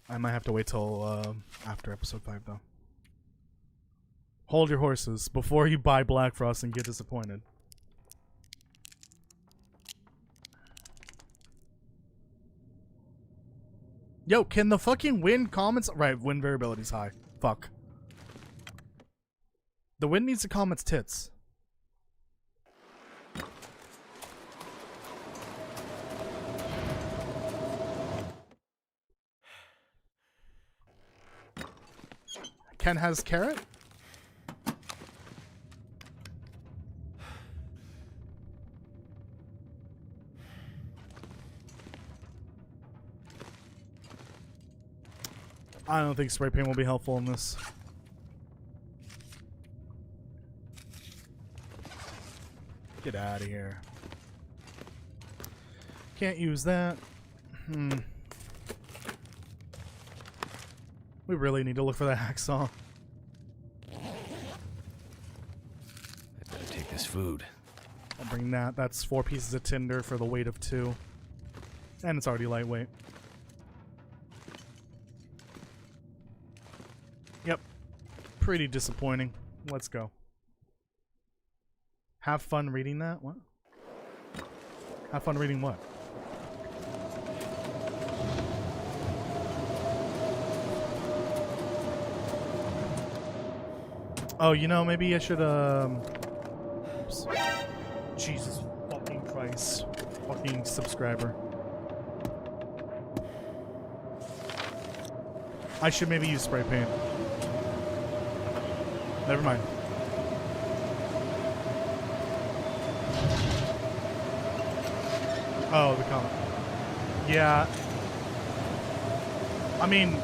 I might have to wait till after episode 5 though. Hold your horses before you buy Black Frost and get disappointed. Yo, can the fucking wind comments? Right, wind variability's high. Fuck. The wind needs to calm its tits. Ken has carrot? I don't think spray paint will be helpful in this. Get out of here. Can't use that. We really need to look for that hacksaw. I better take this food. I'll bring that. That's 4 pieces of tinder for the weight of 2. And it's already lightweight. Yep. Pretty disappointing. Let's go. Have fun reading that? What? Have fun reading what? Oh, you know, maybe I should, oops. Jesus fucking Christ. Fucking subscriber. I should maybe use spray paint. Never mind. Oh, the comment. Yeah. I mean,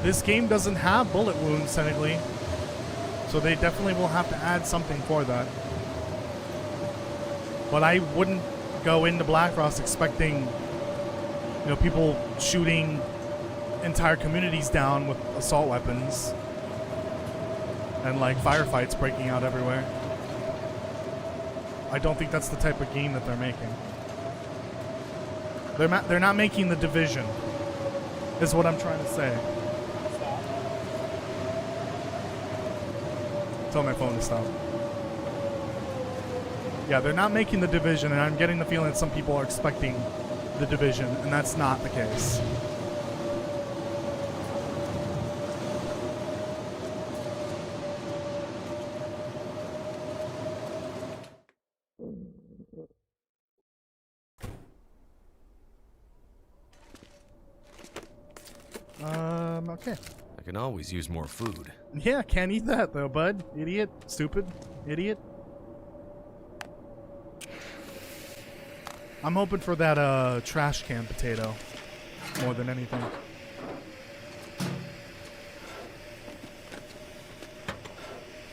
this game doesn't have bullet wounds, technically. So they definitely will have to add something for that. But I wouldn't go into Black Frost expecting, you know, people shooting entire communities down with assault weapons. And, like, firefights breaking out everywhere. I don't think that's the type of game that they're making. They're not making The Division, is what I'm trying to say. Stop. Tell my phone to stop. Yeah, they're not making The Division, and I'm getting the feeling that some people are expecting The Division, and that's not the case. Okay. I can always use more food. Yeah, can't eat that though, bud. Idiot. Stupid. Idiot. I'm hoping for that trash can potato more than anything.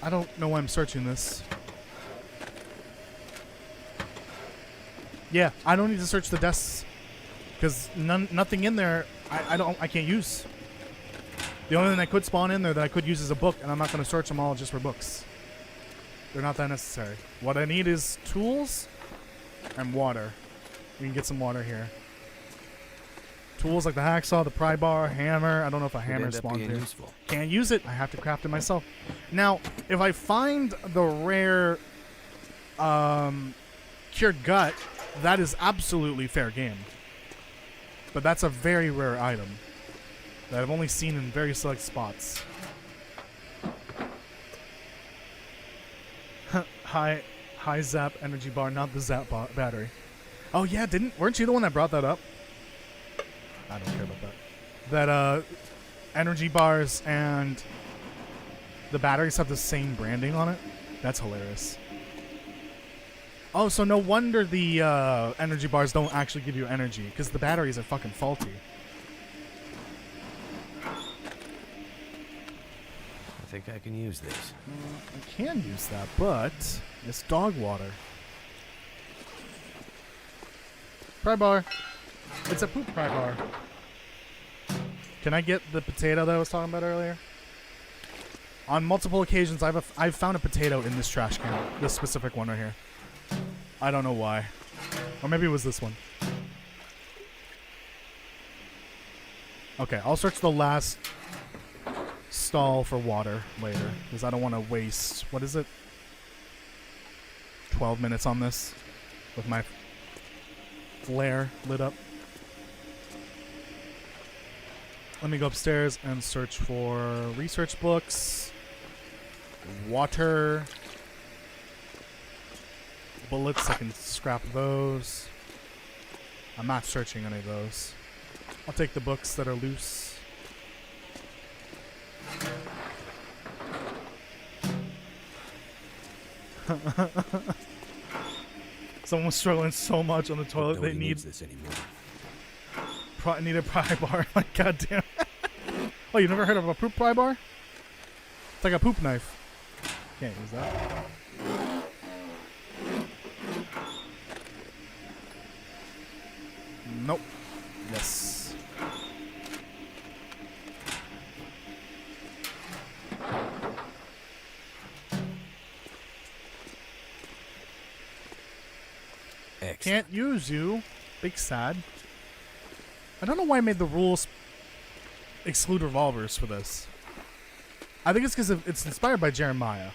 I don't know why I'm searching this. Yeah, I don't need to search the desks because nothing in there I can't use. The only thing I could spawn in there that I could use is a book, and I'm not going to search them all just for books. They're not that necessary. What I need is tools and water. We can get some water here. Tools like the hacksaw, the pry bar, hammer. I don't know if a hammer spawns here. Useful. Can't use it. I have to craft it myself. Now, if I find the rare cured gut, that is absolutely fair game. But that's a very rare item that I've only seen in very select spots. High zap energy bar, not the zap battery. Oh yeah, weren't you the one that brought that up? I don't care about that. That energy bars and the batteries have the same branding on it. That's hilarious. Oh, so no wonder the energy bars don't actually give you energy, because the batteries are fucking faulty. I think I can use this. I can use that, but it's dog water. Pry bar. It's a poop pry bar. Can I get the potato that I was talking about earlier? On multiple occasions, I've found a potato in this trash can. This specific one right here. I don't know why. Or maybe it was this one. Okay, I'll search the last stall for water later because I don't want to waste, what is it? 12 minutes on this with my flare lit up. Let me go upstairs and search for research books, water, bullets. I can scrap those. I'm not searching any of those. I'll take the books that are loose. Someone's struggling so much on the toilet they need this anymore. need a pry bar. Like, goddamn. Oh, you never heard of a poop pry bar? It's like a poop knife. Can't use that. Nope. Yes. Excellent. Can't use you. Big sad. I don't know why I made the rules exclude revolvers for this. I think it's because it's inspired by Jeremiah.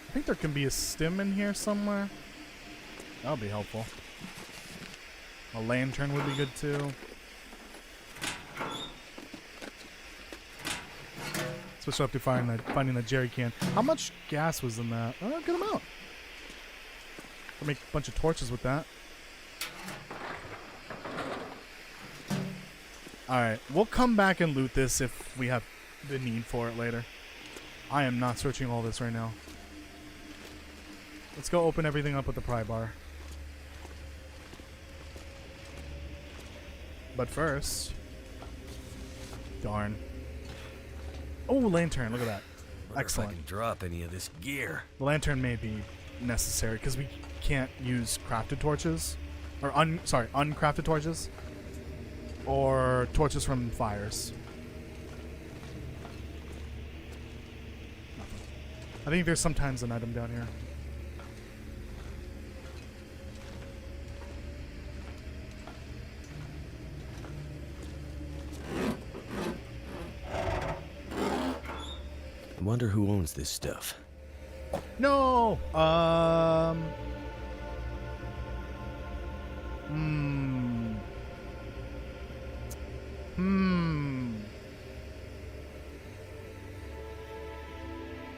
I think there can be a stim in here somewhere. That'll be helpful. A lantern would be good too. Switch up to finding the jerry can. How much gas was in that? Oh, good amount. I'll make a bunch of torches with that. Alright, we'll come back and loot this if we have the need for it later. I am not searching all this right now. Let's go open everything up with the pry bar. But first... Darn. Oh, lantern, look at that. Wonder Excellent. If I can drop any of this gear. The lantern may be necessary because we can't use crafted torches. Or, uncrafted torches. Or torches from fires. Nothing. I think there's sometimes an item down here. I wonder who owns this stuff. No!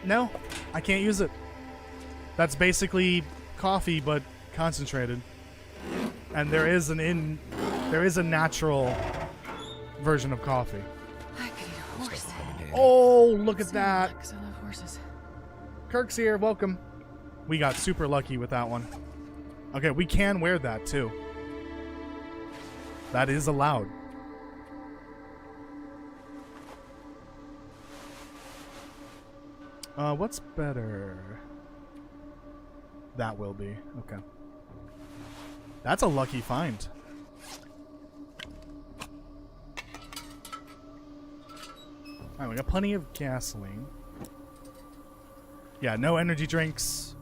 No, I can't use it. That's basically coffee, but concentrated. And there is a natural version of coffee. I could eat a horse. Oh, look at that. Because I love horses. Kirk's here, welcome. We got super lucky with that one. Okay, we can wear that too. That is allowed. What's better? That will be. Okay. That's a lucky find. Alright, we got plenty of gasoline. Yeah, no energy drinks.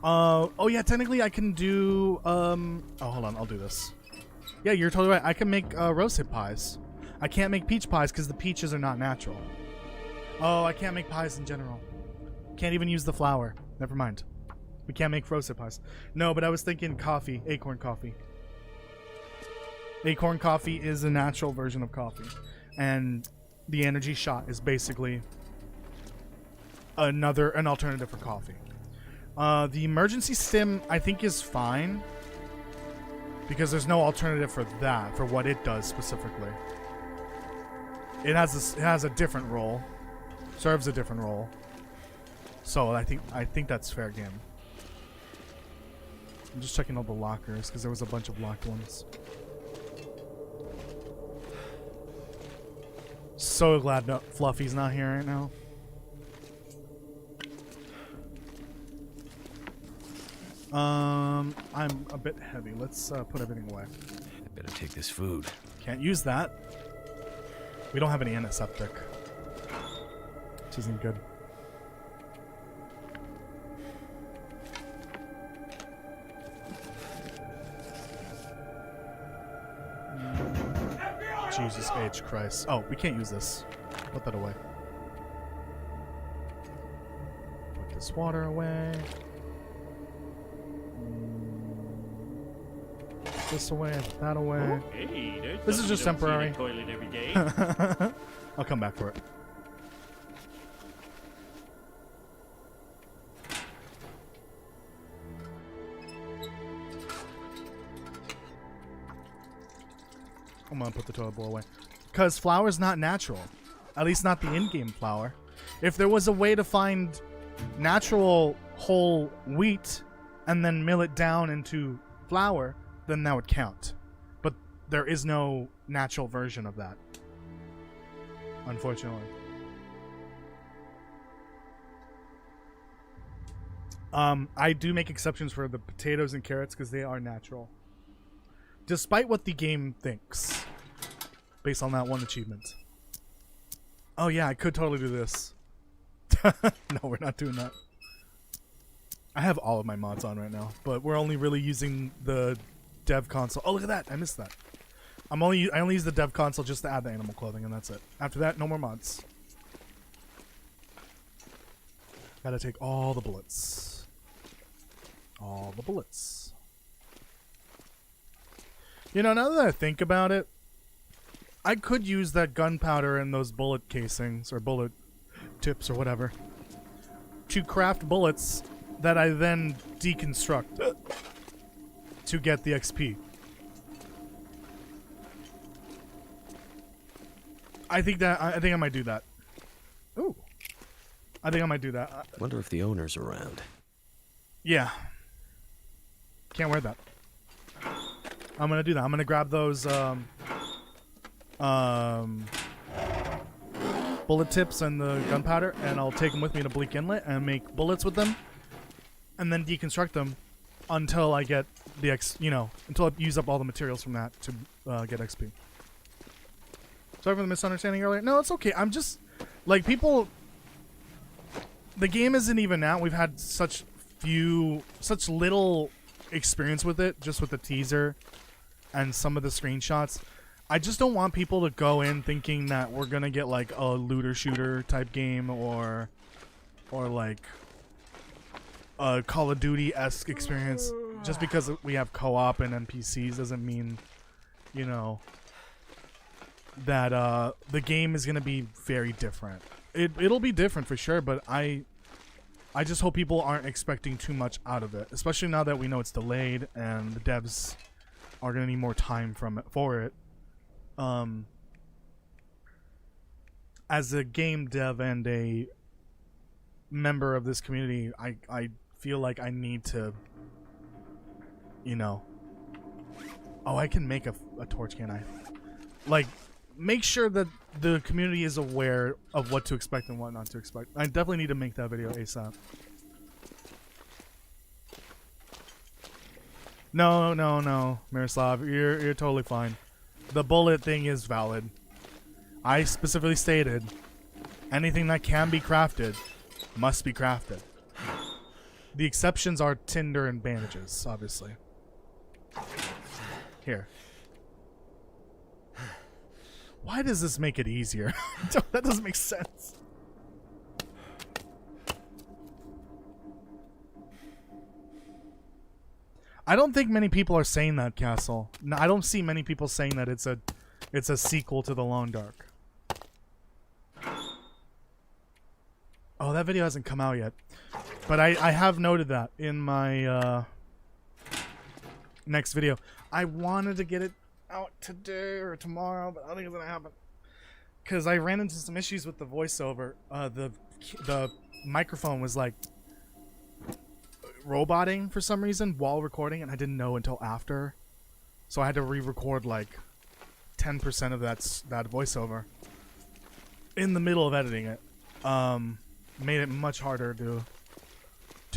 Oh yeah, technically I can do, oh, hold on, I'll do this. Yeah, you're totally right. I can make, rosehip pies. I can't make peach pies because the peaches are not natural. Oh, I can't make pies in general. Can't even use the flour. Never mind. We can't make rosehip pies. No, but I was thinking coffee. Acorn coffee. Acorn coffee is a natural version of coffee. And the energy shot is basically an alternative for coffee. The emergency stim I think is fine because there's no alternative for that, for what it does specifically. It has a different role, serves a different role. So I think that's fair game. I'm just checking all the lockers because there was a bunch of locked ones. So glad Fluffy's not here right now. I'm a bit heavy. Let's put everything away. I better take this food. Can't use that. We don't have any antiseptic, which isn't good. Jesus H. Christ. Oh, we can't use this. Put that away. Put this water away. Put this away, put that away. Hey, there's This is just something you temporary. don't see in a toilet every day. I'll come back for it. I'm gonna put the toilet bowl away. Because flour's not natural. At least not the in-game flour. If there was a way to find natural whole wheat and then mill it down into flour, then that would count. But there is no natural version of that. Unfortunately. I do make exceptions for the potatoes and carrots because they are natural. Despite what the game thinks. Based on that one achievement. Oh yeah, I could totally do this. No, we're not doing that. I have all of my mods on right now, but we're only really using the dev console. Oh, look at that. I missed that. I only use the dev console just to add the animal clothing, and that's it. After that, no more mods. Gotta take all the bullets. All the bullets. You know, now that I think about it, I could use that gunpowder and those bullet casings, or bullet tips, or whatever, to craft bullets that I then deconstruct to get the XP. I think I might do that. Ooh. I think I might do that. Wonder if the owner's around. Yeah. Can't wear that. I'm gonna do that. I'm gonna grab those bullet tips and the gunpowder, and I'll take them with me to Bleak Inlet and make bullets with them, and then deconstruct them until I get the until I use up all the materials from that to get XP. Sorry for the misunderstanding earlier. No, it's okay. I'm just like people. The game isn't even out. We've had such little experience with it, just with the teaser and some of the screenshots. I just don't want people to go in thinking that we're gonna get like a looter shooter type game or like a Call of Duty-esque experience. Just because we have co-op and NPCs doesn't mean, you know, that the game is gonna be very different. It'll be different for sure, but I just hope people aren't expecting too much out of it, especially now that we know it's delayed and the devs are gonna need more time for it. As a game dev and a member of this community, I feel like I need to, you know. Oh, I can make a torch, can't I? Like, make sure that the community is aware of what to expect and what not to expect. I definitely need to make that video ASAP. No, Miroslav, you're totally fine. The bullet thing is valid. I specifically stated anything that can be crafted must be crafted. The exceptions are tinder and bandages, obviously. Here. Why does this make it easier? That doesn't make sense. I don't think many people are saying that, Castle. No, I don't see many people saying that it's a sequel to The Long Dark. Oh, that video hasn't come out yet. But I have noted that in my next video. I wanted to get it out today or tomorrow, but I don't think it's gonna happen because I ran into some issues with the voiceover. The microphone was like roboting for some reason while recording, and I didn't know until after, so I had to re-record like 10% of that voiceover in the middle of editing it. Made it much harder to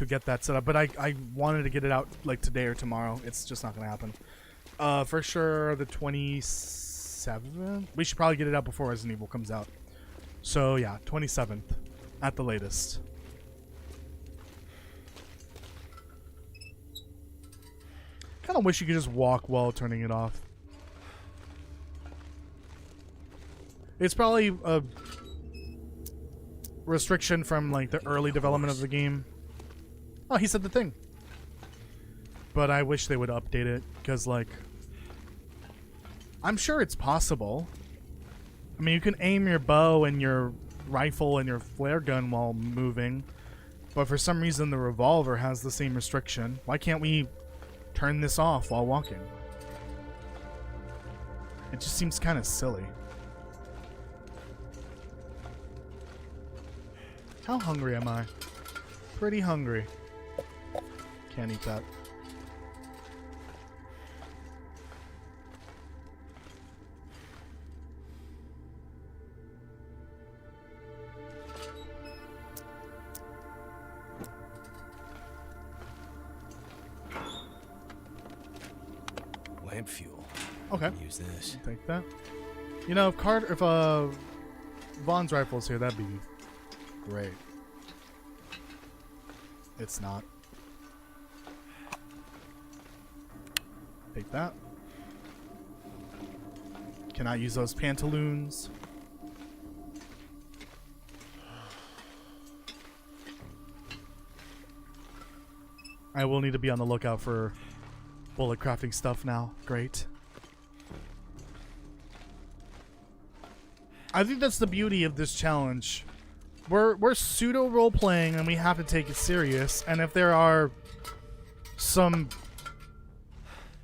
get that set up, but I wanted to get it out like today or tomorrow. It's just not gonna happen. For sure, the 27th. We should probably get it out before Resident Evil comes out. So yeah, 27th at the latest. Kind of wish you could just walk while turning it off. It's probably a restriction from like the early development of the game. Oh, he said the thing. But I wish they would update it because, like, I'm sure it's possible. I mean, you can aim your bow and your rifle and your flare gun while moving, but for some reason the revolver has the same restriction. Why can't we turn this off while walking? It just seems kind of silly. How hungry am I? Pretty hungry. Can't eat that. Lamp fuel. Okay. Use this. Take that. You know, if Vaughn's rifle's here, that'd be great. It's not. Take that. Cannot use those pantaloons. I will need to be on the lookout for bullet crafting stuff now. Great. I think that's the beauty of this challenge. We're pseudo role playing and we have to take it serious. And if there are some,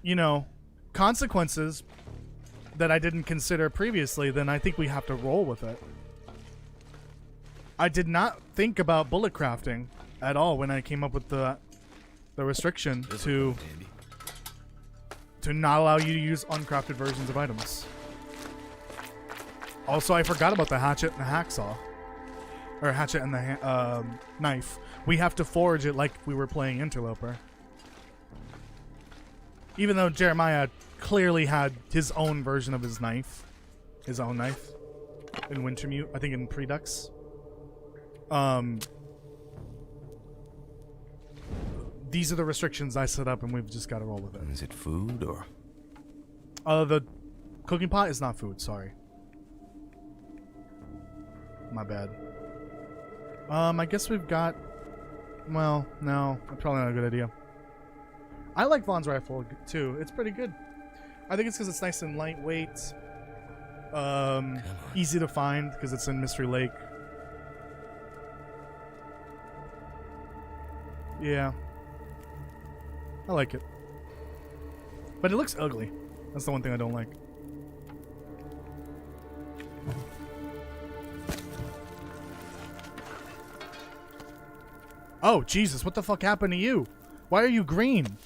you know, consequences that I didn't consider previously, then I think we have to roll with it. I did not think about bullet crafting at all when I came up with the restriction to not allow you to use uncrafted versions of items. Also, I forgot about the hatchet and the hacksaw. Or hatchet and the knife. We have to forge it like we were playing Interloper. Even though Jeremiah clearly had his own version of his knife. His own knife. In Wintermute. I think in Predux. These are the restrictions I set up and we've just got to roll with it. Is it food or? The cooking pot is not food, sorry. My bad. I guess we've got... Well, no. Probably not a good idea. I like Vaughn's rifle, too. It's pretty good. I think it's because it's nice and lightweight. Easy to find, because it's in Mystery Lake. Yeah. I like it. But it looks ugly. That's the one thing I don't like. Oh, Jesus, what the fuck happened to you? Why are you green?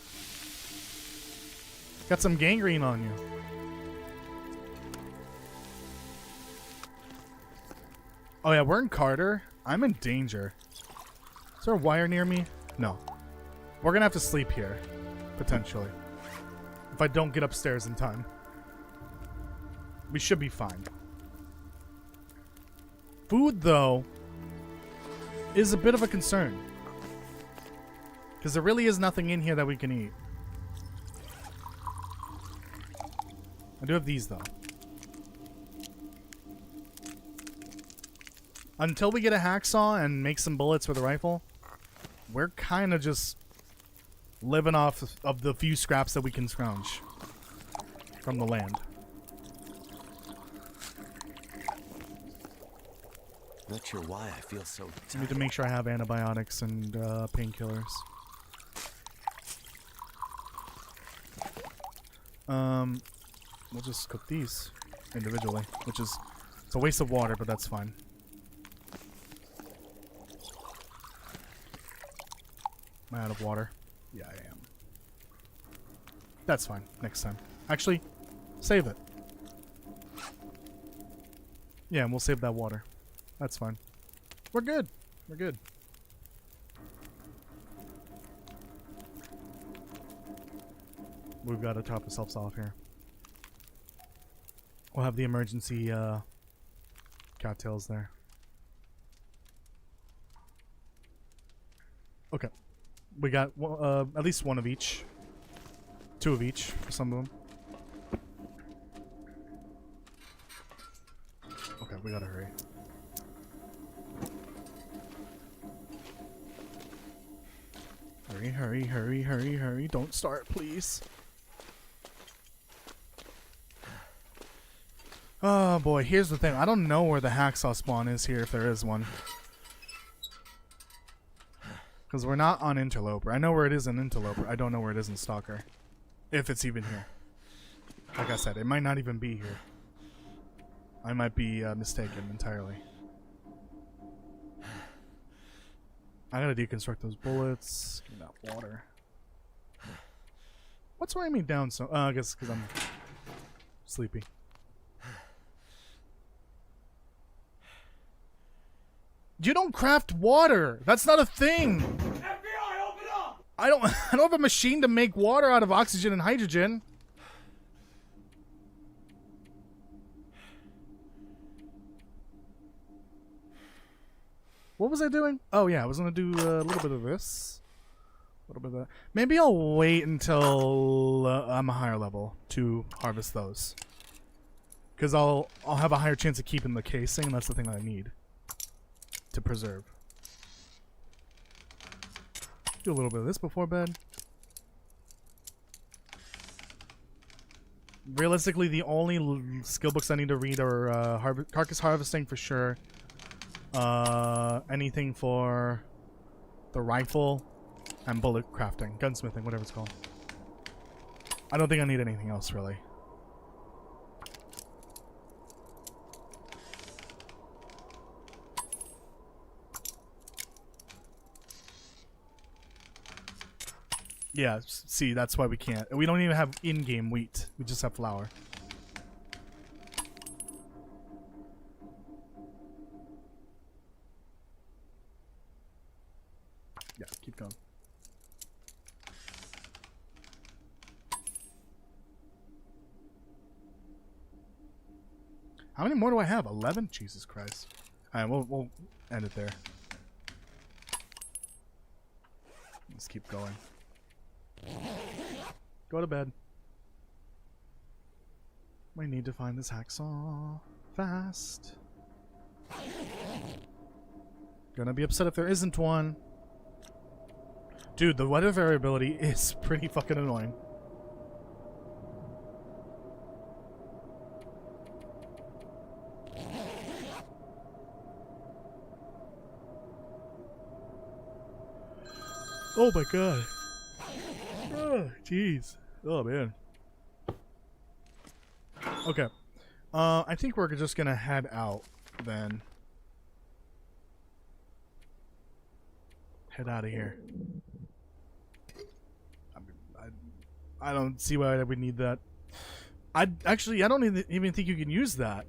Got some gangrene on you. Oh yeah, we're in Carter. I'm in danger. Is there a wire near me? No. We're gonna have to sleep here. Potentially. If I don't get upstairs in time. We should be fine. Food, though, is a bit of a concern. Because there really is nothing in here that we can eat. I do have these, though. Until we get a hacksaw and make some bullets with a rifle, we're kind of just living off of the few scraps that we can scrounge from the land. Not sure why I feel so I need to make sure I have antibiotics and painkillers. We'll just cook these individually, which is it's a waste of water, but that's fine. Am I out of water? Yeah, I am. That's fine. Next time. Actually, save it. Yeah, and we'll save that water. That's fine. We're good. We're good. We've got to top ourselves off here. We'll have the emergency cattails there. Okay. We got at least one of each. Two of each for some of them. we gotta hurry. Hurry, hurry, hurry, hurry, hurry. Don't start, please. Oh boy, here's the thing. I don't know where the hacksaw spawn is here, if there is one. Because we're not on Interloper. I know where it is in Interloper. I don't know where it is in Stalker. If it's even here. Like I said, it might not even be here. I might be mistaken entirely. I gotta deconstruct those bullets. Give me that water. What's weighing me down so... I guess because I'm sleepy. You don't craft water! That's not a thing! FBI, open up! I don't have a machine to make water out of oxygen and hydrogen. What was I doing? Oh yeah, I was gonna do a little bit of this. A little bit of that. Maybe I'll wait until I'm a higher level to harvest those. Because I'll have a higher chance of keeping the casing, and that's the thing I need to preserve. Do a little bit of this before bed. Realistically, the only skill books I need to read are carcass harvesting for sure. Anything for the rifle and bullet crafting, gunsmithing, whatever it's called. I don't think I need anything else really. Yeah, see, that's why we can't. We don't even have in-game wheat. We just have flour. Yeah, keep going. How many more do I have? 11? Jesus Christ. Alright, we'll end it there. Let's keep going. Go to bed. We need to find this hacksaw fast. Gonna be upset if there isn't one. Dude, the weather variability is pretty fucking annoying. Oh my god. Oh, jeez. Oh, man. Okay. I think we're just gonna head out, then. Head out of here. I don't see why I would need that. I don't even think you can use that.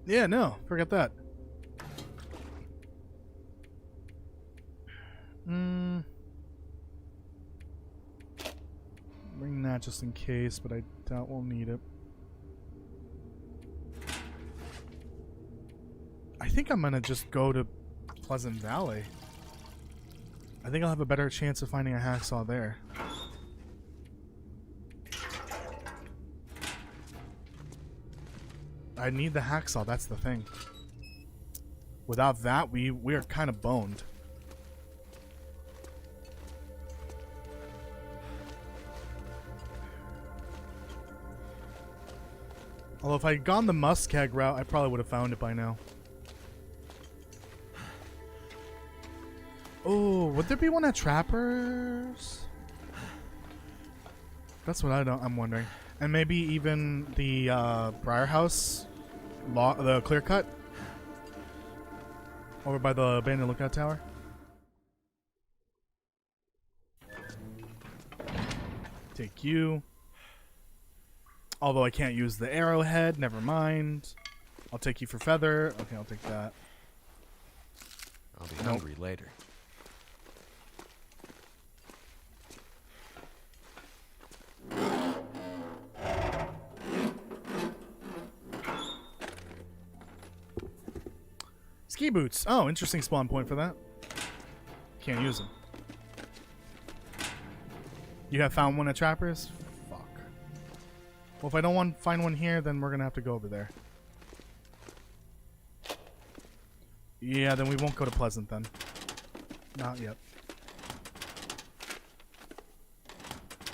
Yeah, no. Forget that. Bring that just in case, but I doubt we'll need it. I think I'm gonna just go to Pleasant Valley. I think I'll have a better chance of finding a hacksaw there. I need the hacksaw, that's the thing. Without that, we are kind of boned. Although if I had gone the Muskeg route, I probably would have found it by now. Oh, would there be one at Trappers? That's what I'm wondering. And maybe even the Briar House, the clear cut, over by the abandoned lookout tower. Take you. Although I can't use the arrowhead, never mind. I'll take you for feather. Okay, I'll take that. I'll be hungry later. Ski boots. Oh, interesting spawn point for that. Can't use them. You have found one at Trappers? Fuck. Well, if I don't find one here, then we're gonna have to go over there. Yeah, then we won't go to Pleasant then. Not yet.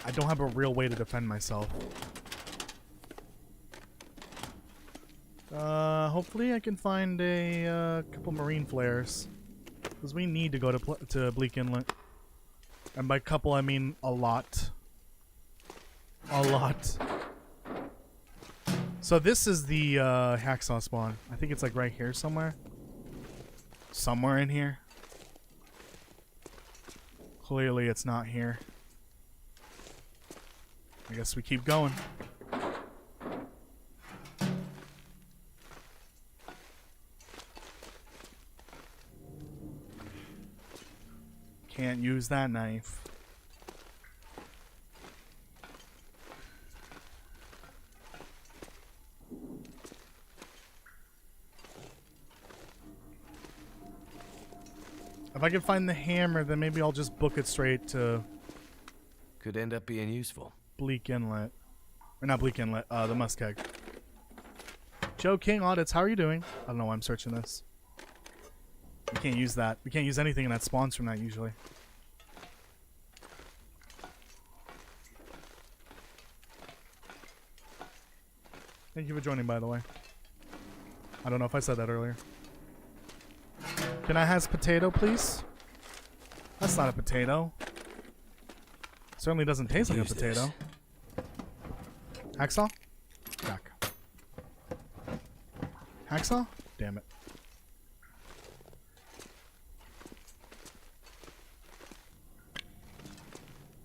I don't have a real way to defend myself. Hopefully I can find a couple marine flares. Because we need to go to Bleak Inlet. And by couple, I mean a lot. A lot. So this is the hacksaw spawn. I think it's like right here somewhere. Somewhere in here. Clearly it's not here. I guess we keep going. Can't use that knife. If I can find the hammer, then maybe I'll just book it straight to Could end up being useful. Bleak Inlet. Or not Bleak Inlet, the Muskeg. Joe King Audits, how are you doing? I don't know why I'm searching this. We can't use that. We can't use anything that spawns from that usually. Thank you for joining, by the way. I don't know if I said that earlier. Can I have potato, please? That's not a potato. Certainly doesn't taste like a potato. Hacksaw? Back. Hacksaw? Damn it.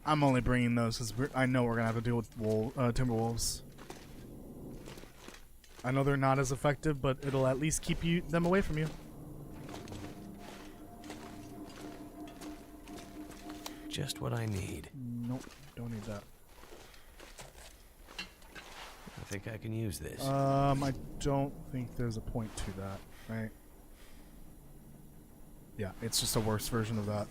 I'm only bringing those because I know we're going to have to deal with timberwolves. I know they're not as effective, but it'll at least keep them away from you. Just what I need. Nope, don't need that. I think I can use this. I don't think there's a point to that, right? Yeah, it's just a worse version of that.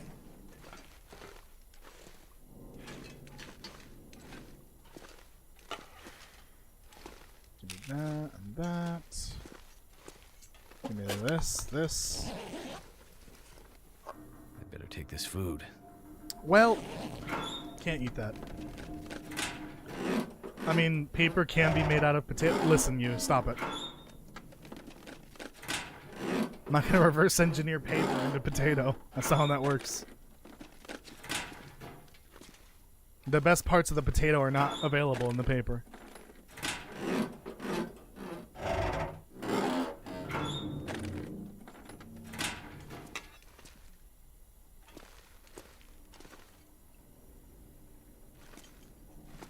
Give me that and that. Give me this. I better take this food. Well, can't eat that. I mean, paper can be made out of potato. Listen, you, stop it. I'm not gonna reverse engineer paper into potato. That's not how that works. The best parts of the potato are not available in the paper.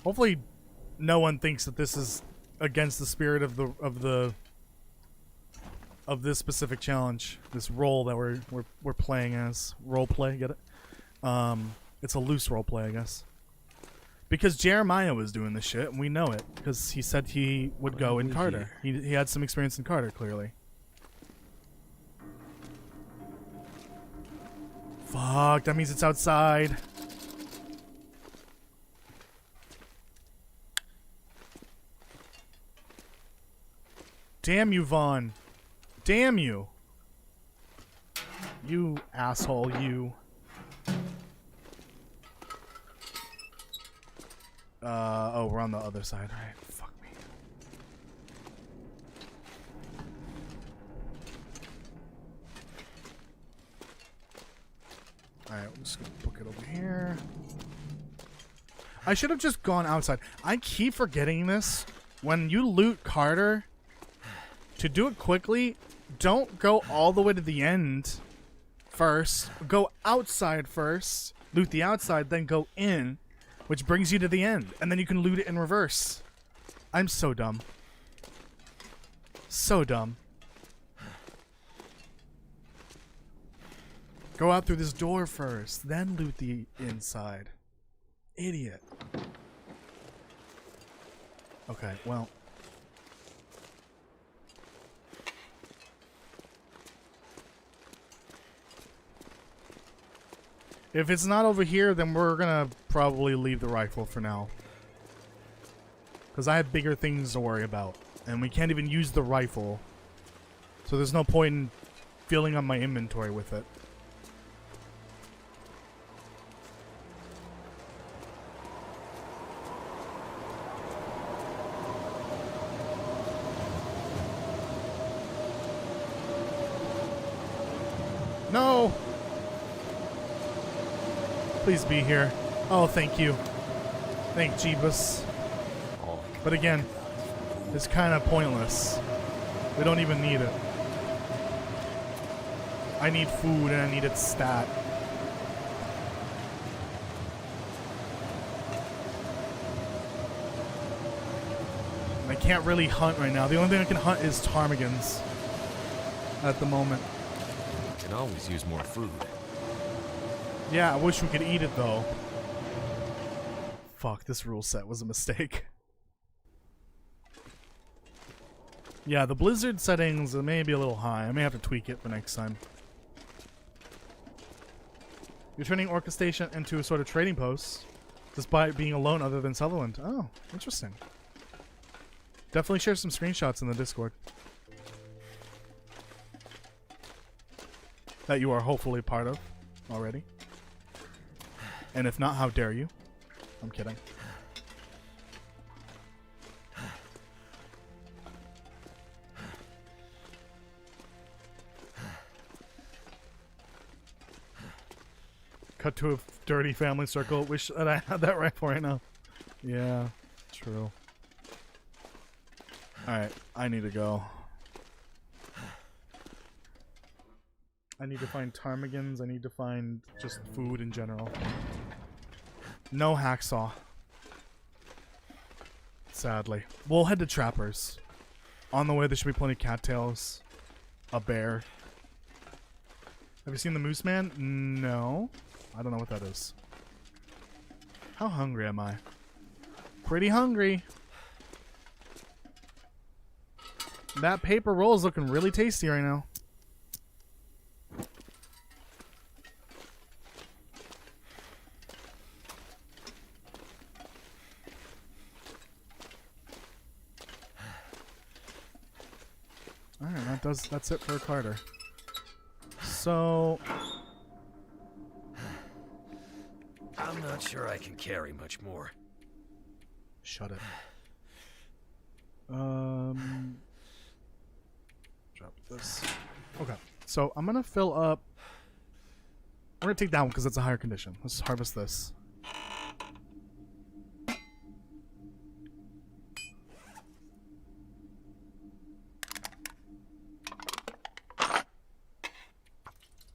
Hopefully, no one thinks that this is against the spirit of this specific challenge. This role that we're playing as role play. Get it? It's a loose role play, I guess. Because Jeremiah was doing this shit, and we know it because he said he would go in Carter. He had some experience in Carter, clearly. Fuck, that means it's outside. Damn you, Vaughn. Damn you. You asshole, you. Oh, we're on the other side. Alright, fuck me. Alright, we're just gonna book it over here. I should have just gone outside. I keep forgetting this. When you loot Carter, to do it quickly, don't go all the way to the end first. Go outside first. Loot the outside, then go in, which brings you to the end. And then you can loot it in reverse. I'm so dumb. So dumb. Go out through this door first, then loot the inside. Idiot. Okay, well. If it's not over here, then we're gonna probably leave the rifle for now. Because I have bigger things to worry about. And we can't even use the rifle. So there's no point in filling on my inventory with it. No! Please be here. Oh, thank you. Thank Jeebus. But again, it's kind of pointless. We don't even need it. I need food and I need its stat. And I can't really hunt right now. The only thing I can hunt is ptarmigans at the moment. Can always use more food. Yeah, I wish we could eat it though. Fuck, this rule set was a mistake. Yeah, the blizzard settings may be a little high. I may have to tweak it for next time. You're turning Orca Station into a sort of trading post, despite being alone other than Sutherland. Oh, interesting. Definitely share some screenshots in the Discord. That you are hopefully part of already. And if not, how dare you? I'm kidding. Cut to a dirty family circle. Wish that I had that rifle right now. Yeah, true. Alright, I need to go. I need to find ptarmigans. I need to find just food in general. No hacksaw. Sadly. We'll head to Trappers. On the way, there should be plenty of cattails. A bear. Have you seen the Moose Man? No. I don't know what that is. How hungry am I? Pretty hungry. That paper roll is looking really tasty right now. Alright, that's it for Carter. So I'm not sure I can carry much more. shut it. Drop this. Okay, so I'm gonna fill up. I'm gonna take that one because it's a higher condition. Let's harvest this.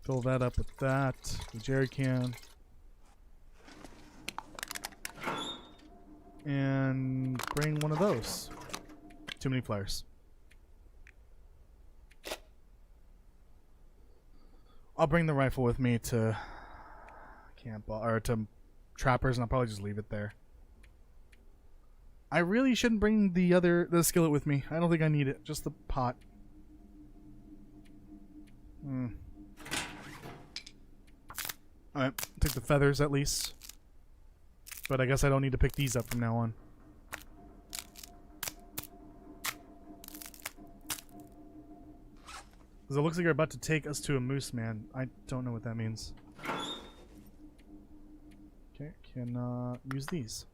Fill that up with that. The jerry can. And bring one of those. Too many flares. I'll bring the rifle with me to camp or to Trappers, and I'll probably just leave it there. I really shouldn't bring the skillet with me. I don't think I need it. Just the pot. Alright, take the feathers at least. But I guess I don't need to pick these up from now on. Because it looks like you're about to take us to a moose man. I don't know what that means. Okay, can use these.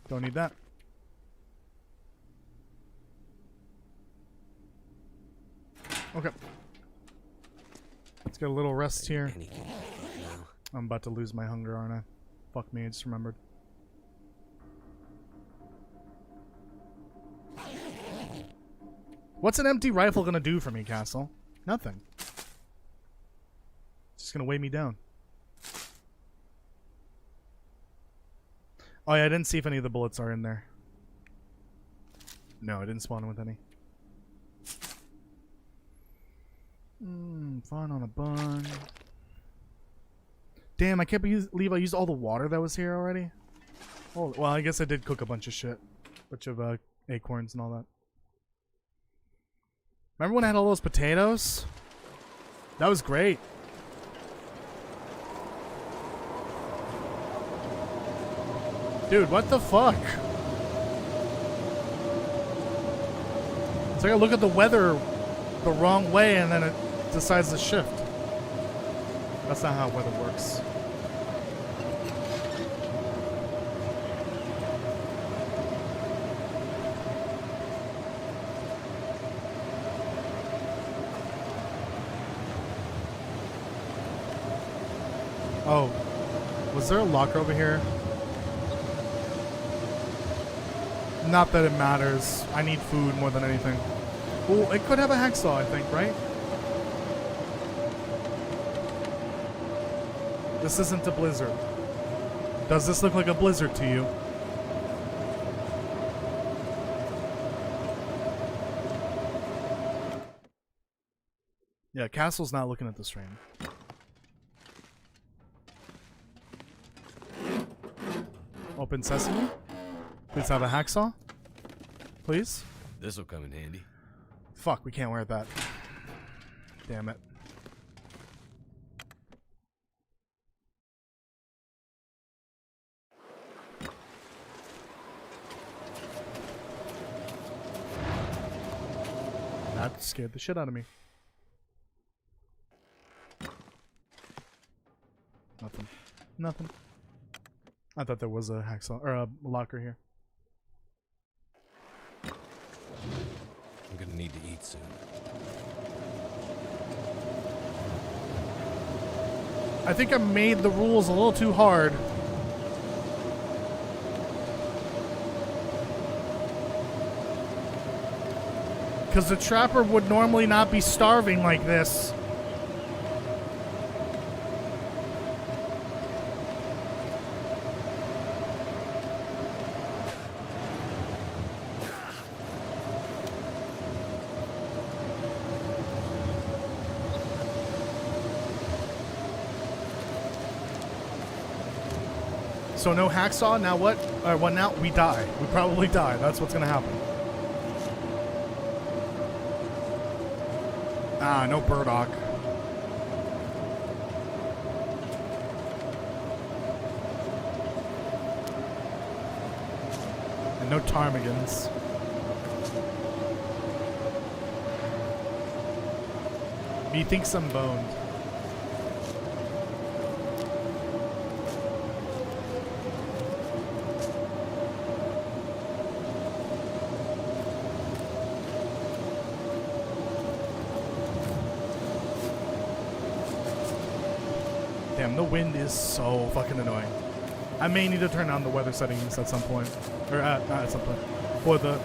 Don't need that. Okay. Let's get a little rest here. I'm about to lose my hunger, aren't I? Fuck me, I just remembered. What's an empty rifle gonna do for me, Castle? Nothing. It's just gonna weigh me down. Oh yeah, I didn't see if any of the bullets are in there. No, I didn't spawn with any. Fun on a bun. Damn, I can't believe I used all the water that was here already. Oh, well, I guess I did cook a bunch of shit. Bunch of acorns and all that. Remember when I had all those potatoes? That was great. Dude, what the fuck? like I look at the weather the wrong way and then it decides to shift. That's not how weather works. Oh, was there a locker over here? Not that it matters. I need food more than anything. Well, it could have a hacksaw, I think, right? This isn't a blizzard. Does this look like a blizzard to you? Yeah, Castle's not looking at the stream. Open sesame. Please have a hacksaw. Please. This'll come in handy. Fuck, we can't wear that. Damn it. That scared the shit out of me. Nothing. Nothing. I thought there was a hacksaw or a locker here. I'm gonna need to eat soon. I think I made the rules a little too hard. Because the trapper would normally not be starving like this. So no hacksaw, now what? Well, now we die. We probably die. That's what's gonna happen. Ah, no burdock. And no ptarmigans. Methinks I'm boned. Damn, the wind is so fucking annoying. I may need to turn on the weather settings at some point. Or not at some point. For the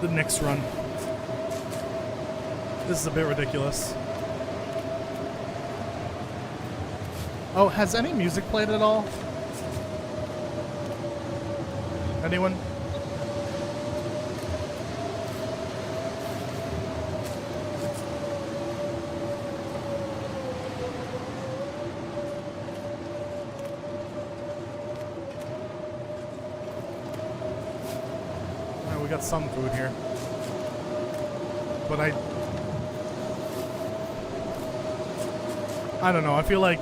next run. This is a bit ridiculous. Oh, has any music played at all? Anyone? We got some food here. But I don't know. I feel like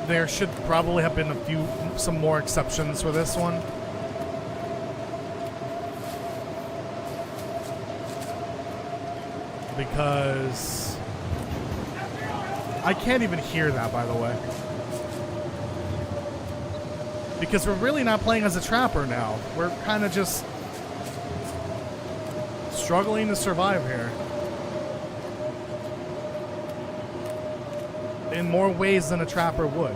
there should probably have been some more exceptions for this one. Because I can't even hear that, by the way. Because we're really not playing as a trapper now. We're kind of just struggling to survive here. In more ways than a trapper would.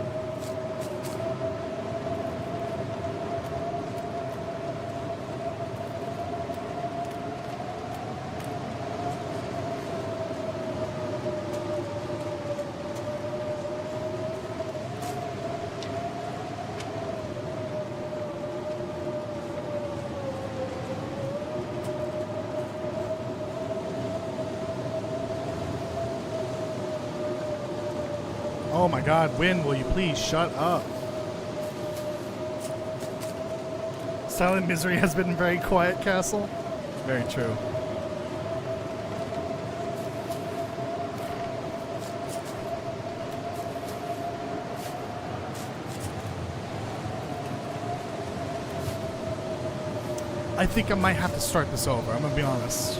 Oh my god, Win, will you please shut up? Silent Misery has been very quiet, Castle. Very true. I think I might have to start this over. I'm gonna be honest.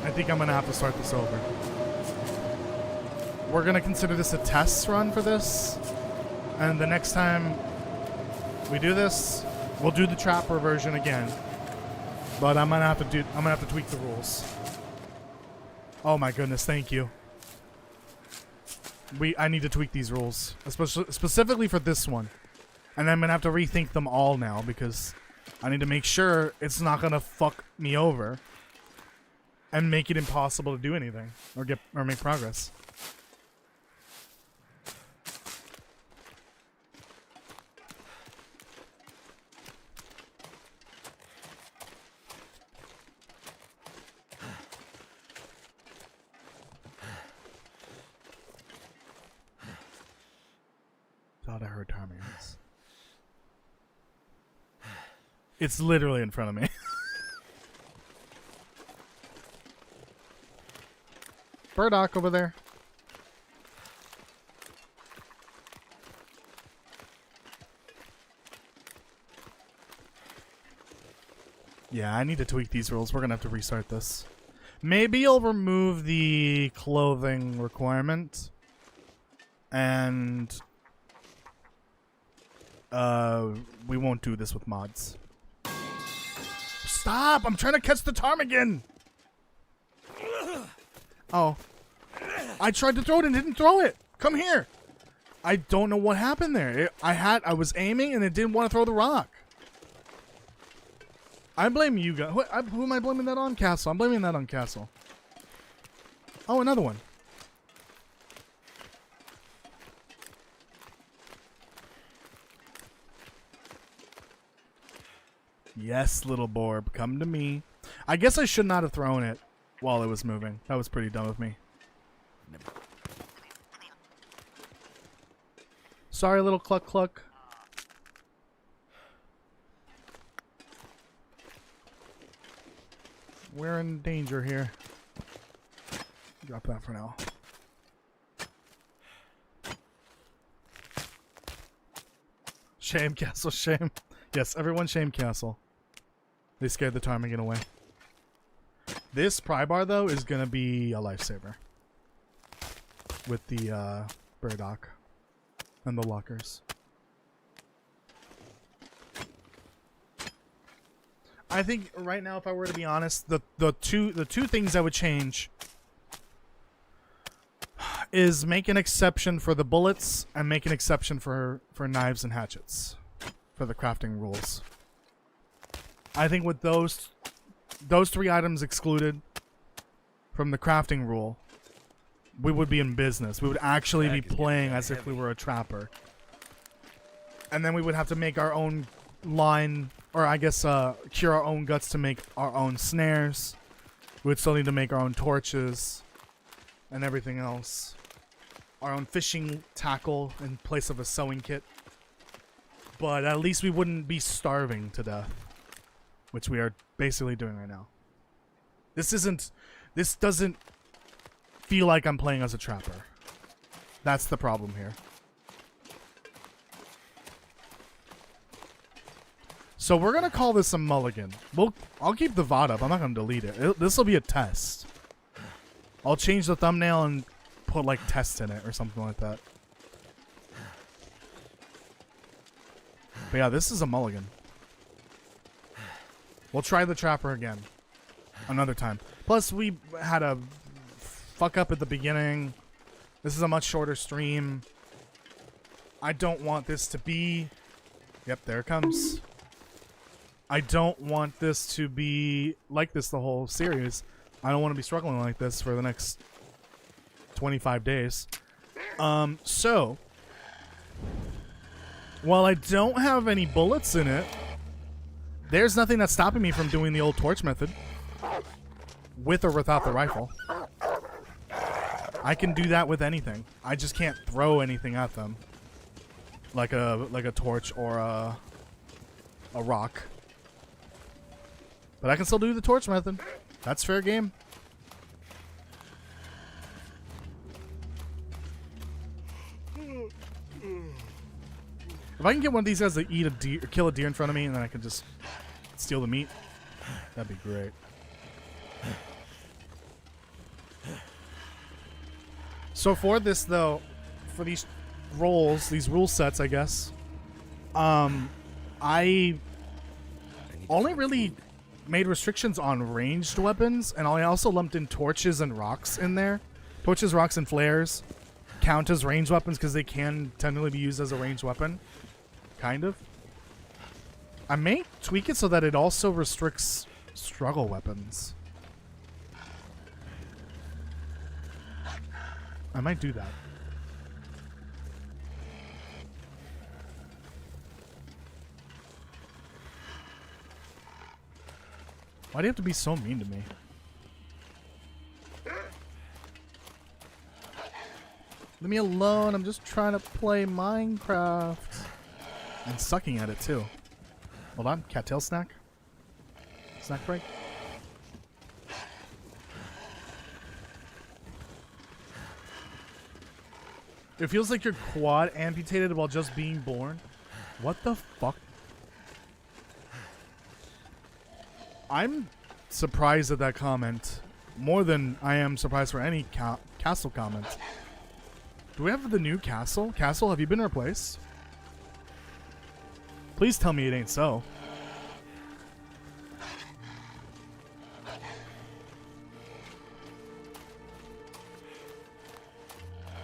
I think I'm gonna have to start this over. We're gonna consider this a test run for this, and the next time we do this, we'll do the trapper version again. But I'm gonna have to tweak the rules. Oh my goodness, thank you. I need to tweak these rules, especially specifically for this one, and I'm gonna have to rethink them all now because I need to make sure it's not gonna fuck me over and make it impossible to do anything or make progress. Thought I heard ptarmigans. It's literally in front of me. Burdock over there. Yeah, I need to tweak these rules. We're gonna have to restart this. Maybe I'll remove the clothing requirement. And we won't do this with mods. Stop! I'm trying to catch the ptarmigan! Oh. I tried to throw it and didn't throw it! Come here! I don't know what happened there. I was aiming and it didn't want to throw the rock. I blame you guys. Who am I blaming that on? Castle. I'm blaming that on Castle. Oh, another one. Yes, little Borb, come to me. I guess I should not have thrown it while it was moving. That was pretty dumb of me. Sorry, little Cluck Cluck. We're in danger here. Drop that for now. Shame, Castle, shame. Yes, everyone shame Castle. They scared the ptarmigan away. This pry bar, though, is going to be a lifesaver. With the burdock and the lockers. I think right now, if I were to be honest, the two things I would change is make an exception for the bullets and make an exception for knives and hatchets for the crafting rules. I think with those three items excluded from the crafting rule, we would be in business. We would actually be playing as if we were a trapper. And then we would have to make our own line, or I guess cure our own guts to make our own snares. We would still need to make our own torches and everything else. Our own fishing tackle in place of a sewing kit. But at least we wouldn't be starving to death, which we are basically doing right now. This doesn't feel like I'm playing as a trapper. That's the problem here. So we're gonna call this a mulligan. I'll keep the VOD up. I'm not gonna delete it. This will be a test. I'll change the thumbnail and put like test in it or something like that. But yeah, this is a mulligan. We'll try the trapper again. Another time. Plus, we had a fuck up at the beginning. This is a much shorter stream. I don't want this to be... Yep, there it comes. I don't want this to be like this the whole series. I don't want to be struggling like this for the next 25 days. So... While I don't have any bullets in it, there's nothing that's stopping me from doing the old torch method. With or without the rifle. I can do that with anything. I just can't throw anything at them. Like a torch or a rock. But I can still do the torch method. That's fair game. If I can get one of these guys to eat a deer, kill a deer in front of me, and then I can just steal the meat, that'd be great. So for this though, for these roles, these rule sets, I guess, I only really made restrictions on ranged weapons, and I also lumped in torches and rocks in there. Torches, rocks, and flares count as ranged weapons because they can technically be used as a ranged weapon. Kind of. I may tweak it so that it also restricts struggle weapons. I might do that. Why do you have to be so mean to me? Leave me alone. I'm just trying to play Minecraft. And sucking at it too. Hold on. Cattail snack. Snack break. It feels like your quad amputated while just being born. What the fuck? I'm surprised at that comment. More than I am surprised for any castle comment. Do we have the new castle? Castle, have you been replaced? Please tell me it ain't so.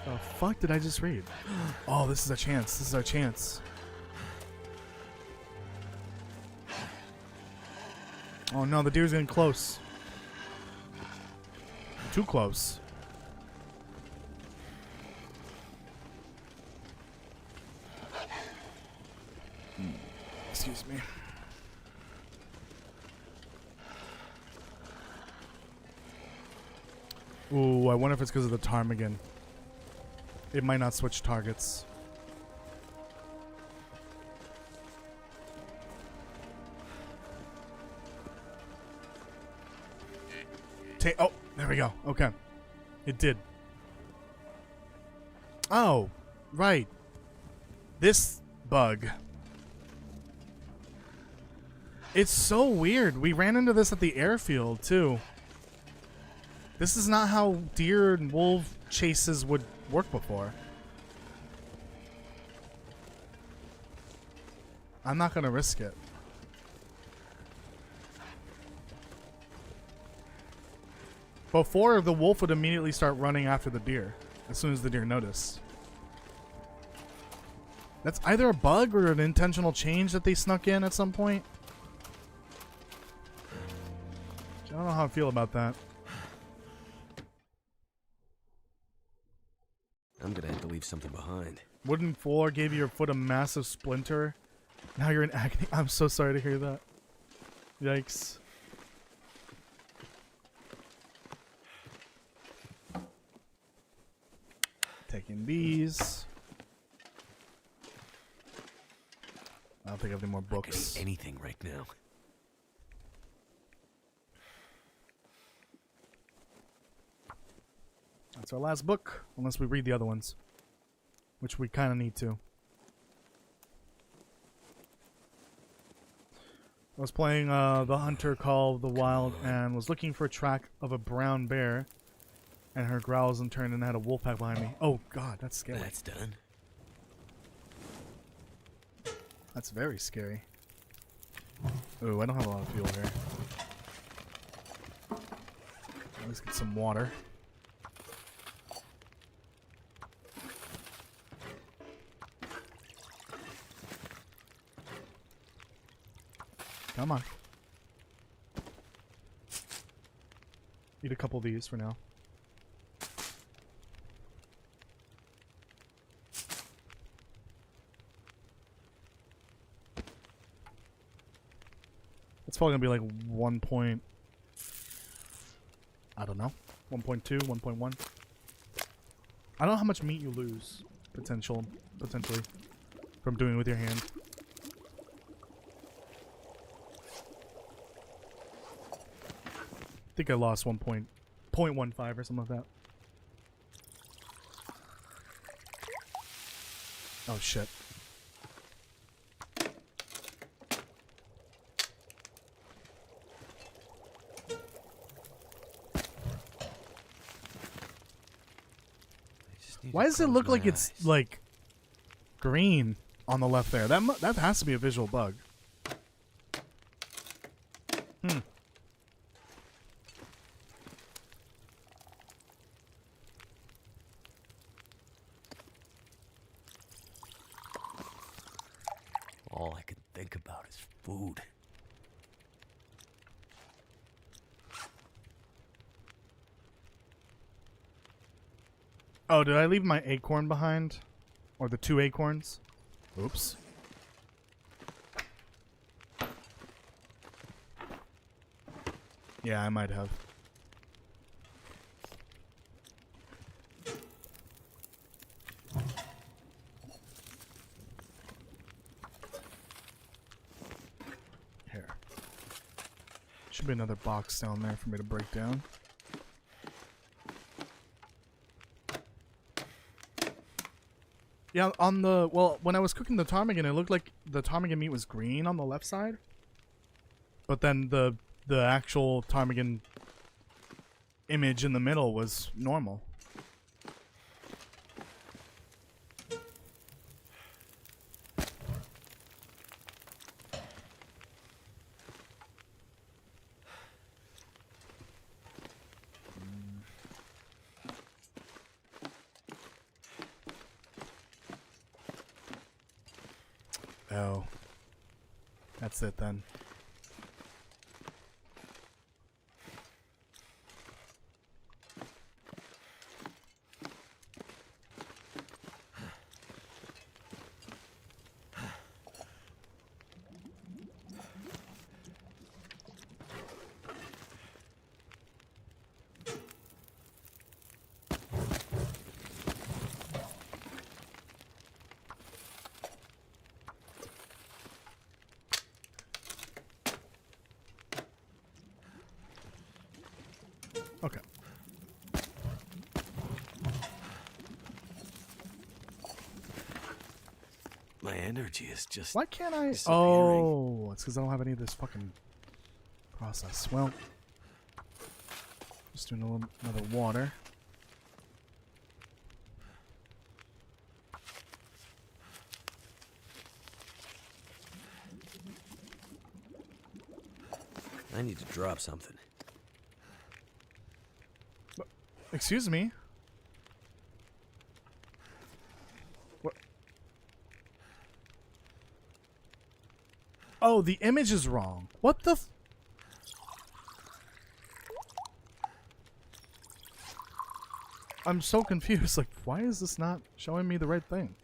The fuck did I just read? Oh, this is a chance. This is our chance. Oh no, the deer's getting close. Too close. Excuse me. Ooh, I wonder if it's because of the ptarmigan. It might not switch targets. Oh, there we go. Okay. It did. Oh, right. This bug. It's so weird. We ran into this at the airfield, too. This is not how deer and wolf chases would work before. I'm not going to risk it. Before, the wolf would immediately start running after the deer as soon as the deer noticed. That's either a bug or an intentional change that they snuck in at some point. I don't know how I feel about that. I'm gonna have to leave something behind. Wooden floor gave your foot a massive splinter. Now you're in agony. I'm so sorry to hear that. Yikes. Taking these. I don't think I have any more books. Anything right now. That's our last book, unless we read the other ones, which we kind of need to. I was playing the hunter call of the wild and was looking for a track of a brown bear, and her growls in turn and had a wolf pack behind me. Oh god, that's scary. That's done. That's very scary. Ooh, I don't have a lot of fuel here. Let's get some water. Come on. Eat a couple of these for now. It's probably gonna be like 1 point. I don't know. 1.2, 1.1. I don't know how much meat you lose potentially from doing it with your hand. I think I lost 1.15 or something like that. Oh shit. Why does it look like it's like green on the left there? That has to be a visual bug. All I can think about is food. Oh, did I leave my acorn behind? Or the 2 acorns? Oops. Yeah, I might have. Here. Should be another box down there for me to break down. Yeah, on the, well, when I was cooking the ptarmigan, it looked like the ptarmigan meat was green on the left side. But then the actual ptarmigan image in the middle was normal. Oh. That's it then. Okay. My energy is just... Why can't I? disappearing. Oh, it's because I don't have any of this fucking process. Well, just doing a little another water. I need to drop something. Excuse me. What? Oh, the image is wrong. What the f— I'm so confused. Like, why is this not showing me the right thing?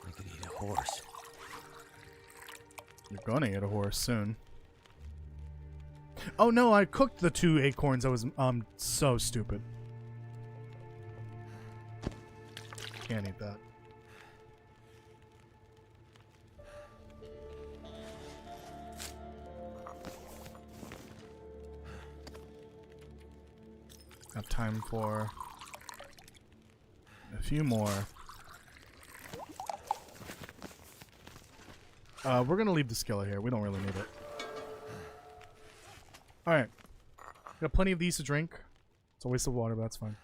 I could eat a horse. You're gonna eat a horse soon. Oh no, I cooked the 2 acorns. I was so stupid. Can't eat that. Have time for a few more. We're gonna leave the skillet here. We don't really need it. Alright. Got plenty of these to drink. It's a waste of water, but that's fine.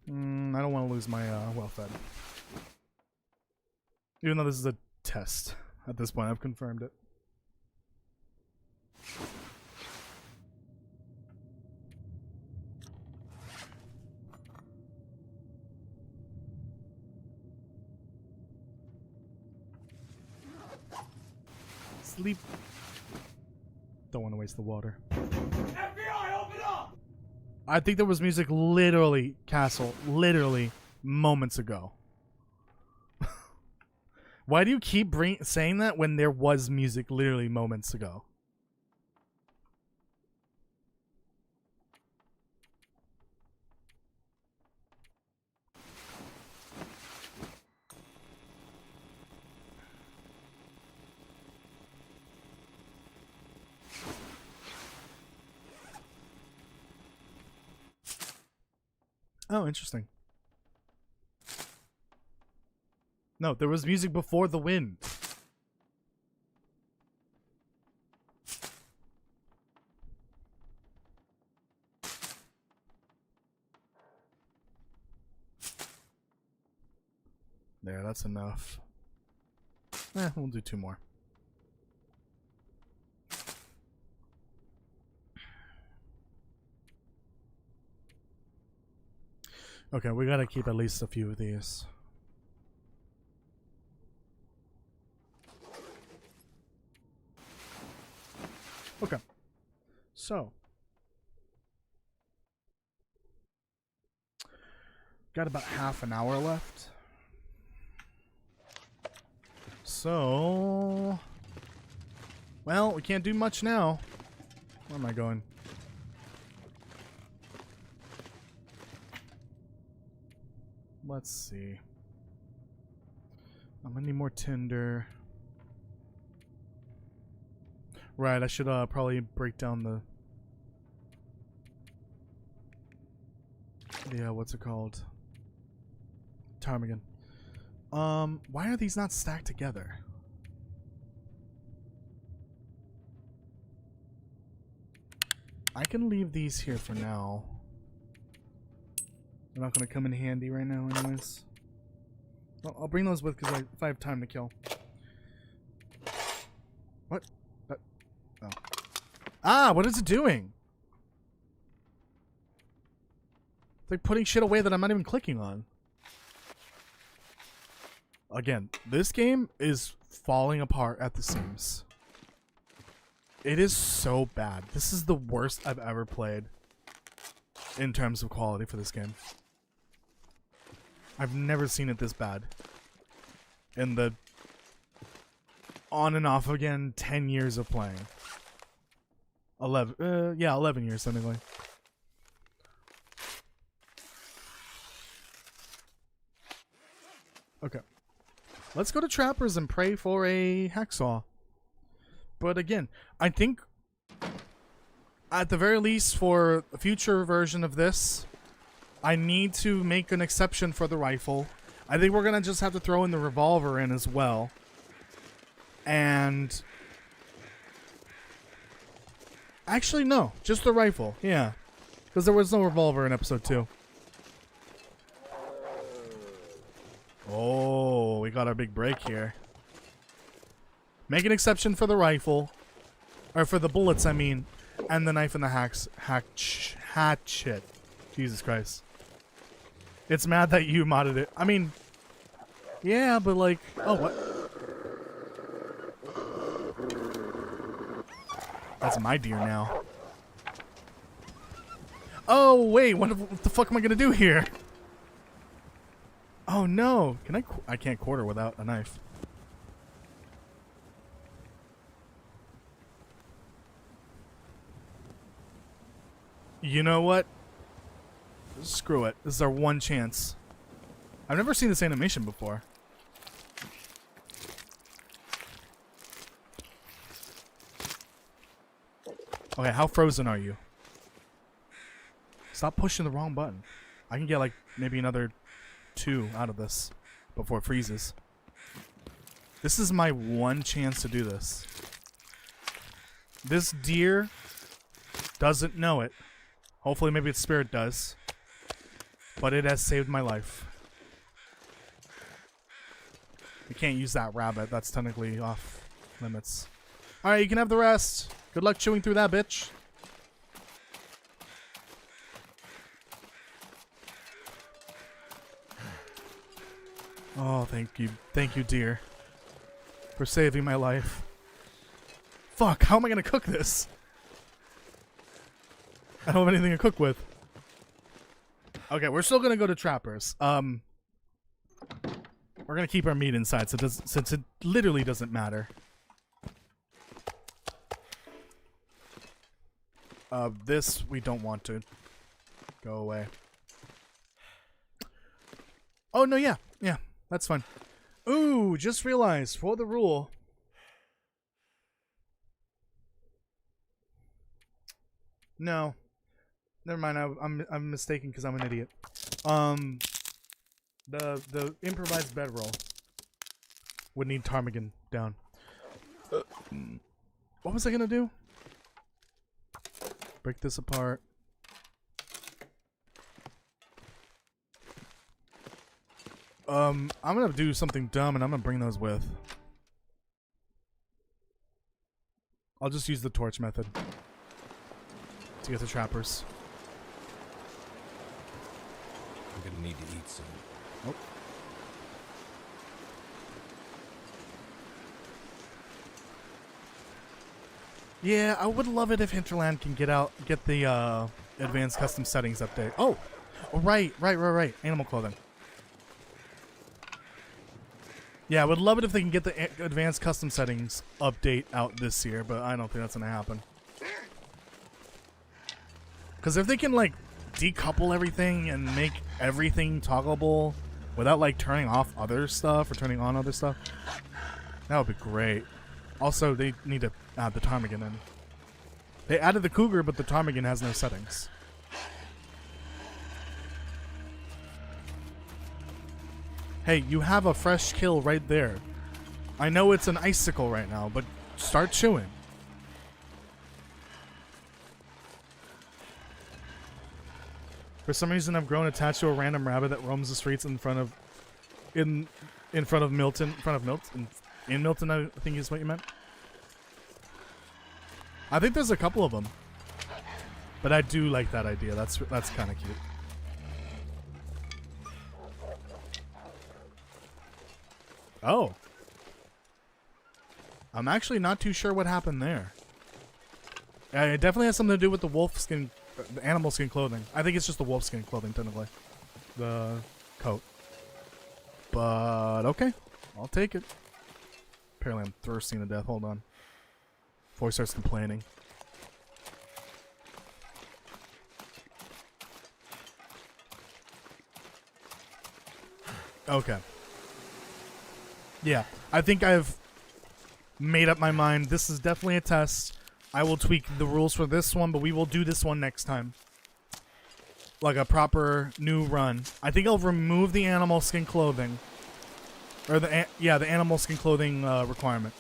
I don't want to lose my well fed. Even though this is a test. At this point, I've confirmed it. Sleep. Don't want to waste the water. FBI, open up! I think there was music literally, Castle, literally moments ago. Why do you keep saying that when there was music literally moments ago? Oh, interesting. No, there was music before the wind. There, that's enough. We'll do 2 more. Okay, we gotta keep at least a few of these. Okay. So. Got about half an hour left. So. Well, we can't do much now. Where am I going? Let's see. I'm gonna need more tinder. Right, I should probably break down the what's it called? Ptarmigan. Why are these not stacked together? I can leave these here for now. They're not gonna come in handy right now anyways. Well, I'll bring those with because if I have time to kill. What? Oh. Ah, what is it doing? It's like putting shit away that I'm not even clicking on. Again, this game is falling apart at the seams. It is so bad. This is the worst I've ever played in terms of quality for this game. I've never seen it this bad. In the on and off again 10 years of playing. 11 years technically. Okay. Let's go to Trappers and pray for a hacksaw. But again, I think at the very least for a future version of this, I need to make an exception for the rifle. I think we're going to just have to throw in the revolver in as well. And actually, no, just the rifle. Yeah. Because there was no revolver in episode 2. Oh, we got our big break here. Make an exception for the rifle. Or for the bullets, I mean. And the knife and the hatchet. Jesus Christ. It's mad that you modded it. I mean, yeah, but like, oh, what? That's my deer now. Oh, wait, what the fuck am I gonna do here? Oh no, can I can't quarter without a knife. You know what? Screw it. This is our one chance. I've never seen this animation before. Okay, how frozen are you? Stop pushing the wrong button. I can get like maybe another 2 out of this before it freezes. This is my one chance to do this. This deer doesn't know it. Hopefully maybe its spirit does. But it has saved my life. You can't use that rabbit. That's technically off limits. Alright, you can have the rest. Good luck chewing through that, bitch. Oh, thank you. Thank you, dear. For saving my life. Fuck, how am I gonna cook this? I don't have anything to cook with. Okay, we're still gonna go to Trappers. We're gonna keep our meat inside since it literally doesn't matter. This we don't want to. Go away. Oh no, yeah, that's fine. Ooh, just realized for the rule. No, never mind. I'm mistaken because I'm an idiot. The improvised bedroll. would need ptarmigan down. What was I gonna do? Break this apart. I'm gonna do something dumb and I'm gonna bring those with. I'll just use the torch method to get the trappers. I'm gonna need to eat soon. Oh. Yeah, I would love it if Hinterland can get the advanced custom settings update. Oh, right. Animal clothing. Yeah, I would love it if they can get the advanced custom settings update out this year, but I don't think that's gonna happen. Because if they can like decouple everything and make everything toggleable without like turning off other stuff or turning on other stuff, that would be great. Also, they need to add the ptarmigan in. They added the cougar, but the ptarmigan has no settings. Hey, you have a fresh kill right there. I know it's an icicle right now, but start chewing. For some reason, I've grown attached to a random rabbit that roams the streets in front of Milton. In Milton, I think is what you meant. I think there's a couple of them, but I do like that idea. That's kind of cute. Oh, I'm actually not too sure what happened there. It definitely has something to do with the wolf skin, the animal skin clothing. I think it's just the wolf skin clothing, technically, the coat. But okay, I'll take it. Apparently I'm thirsty to death. Hold on. Before he starts complaining. Okay. Yeah, I think I've made up my mind. This is definitely a test. I will tweak the rules for this one, but we will do this one next time. Like a proper new run. I think I'll remove the animal skin clothing. Or the animal skin clothing requirement.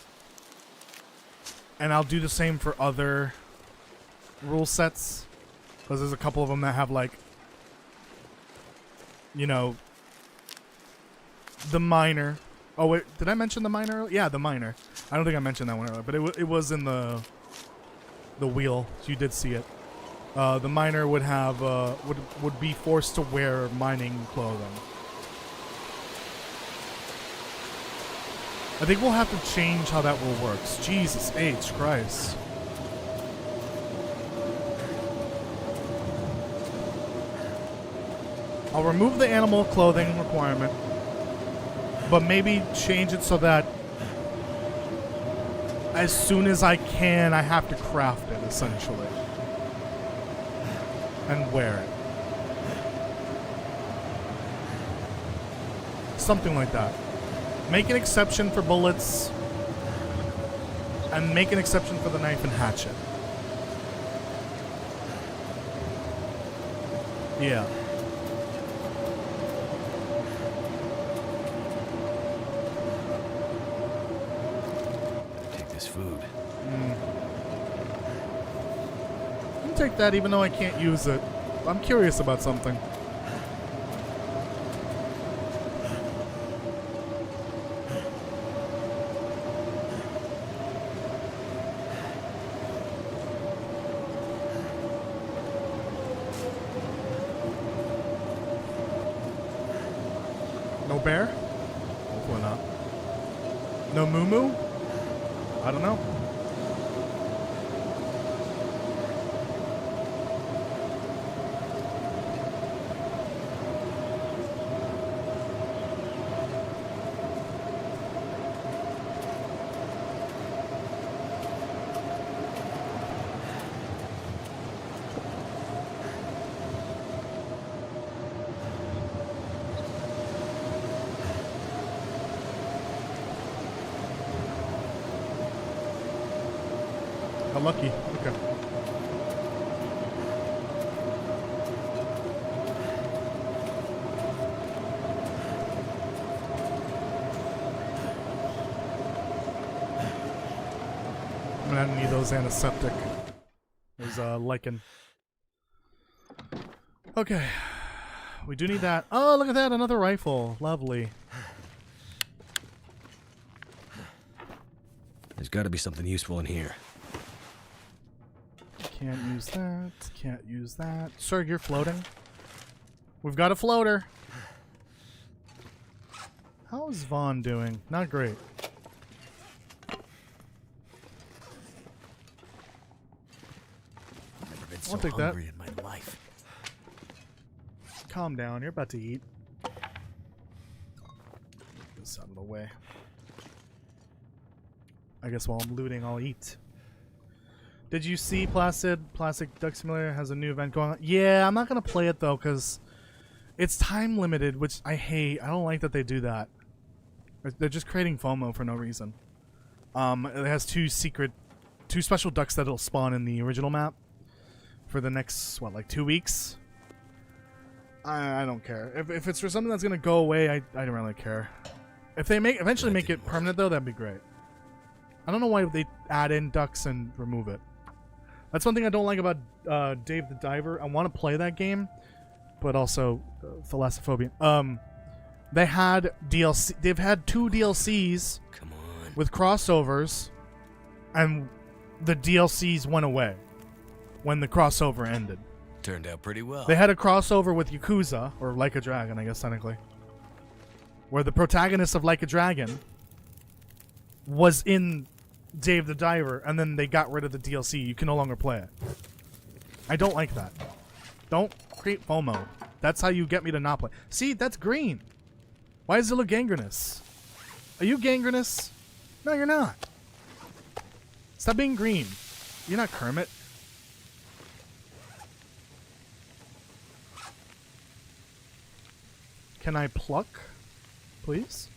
And I'll do the same for other rule sets. Because there's a couple of them that have like, you know, the minor. Oh wait, did I mention the minor? Yeah, the minor. I don't think I mentioned that one earlier, but it was in the wheel, so you did see it. The miner would have would be forced to wear mining clothing. I think we'll have to change how that rule works. Jesus H. Christ. I'll remove the animal clothing requirement, but maybe change it so that as soon as I can, I have to craft it, essentially. And wear it. Something like that. Make an exception for bullets, and make an exception for the knife and hatchet. Yeah. Take this food. I'll take that even though I can't use it. I'm curious about something. No bear? Hopefully not. No moo-moo? I don't know. How lucky. Okay. those antiseptic. There's lichen. Okay. We do need that. Oh, look at that. Another rifle. Lovely. There's got to be something useful in here. Can't use that. Can't use that. Sir, you're floating. We've got a floater. How is Vaughn doing? Not great. Never been I'll so take that. hungry in my life. Calm down. You're about to eat. Get this out of the way. I guess while I'm looting, I'll eat. Did you see Plastic Duck Simulator has a new event going on? Yeah, I'm not going to play it, though, because it's time limited, which I hate. I don't like that they do that. They're just creating FOMO for no reason. It has two special ducks that'll spawn in the original map for the next, what, like 2 weeks? I don't care. If it's for something that's going to go away, I don't really care. If they eventually make it permanent, though, that'd be great. I don't know why they add in ducks and remove it. That's one thing I don't like about Dave the Diver. I want to play that game, but also Thalassophobia. They had DLC. They've had 2 DLCs Come on. with crossovers, and the DLCs went away when the crossover ended. Turned out pretty well. They had a crossover with Yakuza, or Like a Dragon, I guess technically, where the protagonist of Like a Dragon was in Dave the Diver, and then they got rid of the DLC. You can no longer play it. I don't like that. Don't create FOMO. That's how you get me to not play. See, that's green. Why does it look gangrenous? Are you gangrenous? No, you're not. Stop being green. You're not Kermit. Can I pluck, please?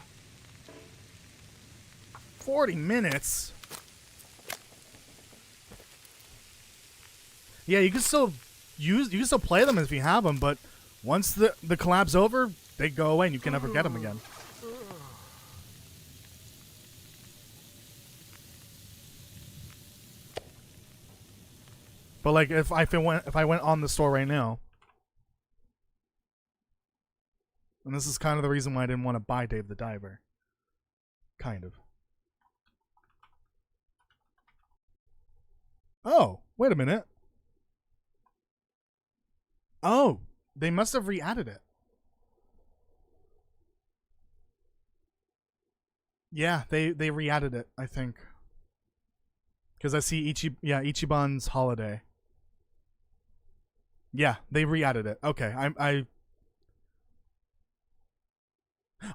40 minutes? Yeah, you can still play them if you have them, but once the collab's over, they go away and you can never get them again. But like if I went on the store right now, and this is kind of the reason why I didn't want to buy Dave the Diver. Kind of. Oh, wait a minute. Oh, they must have re-added it. Yeah, they re-added it, I think. Because I see Ichiban's Holiday. Yeah, they re-added it. Okay,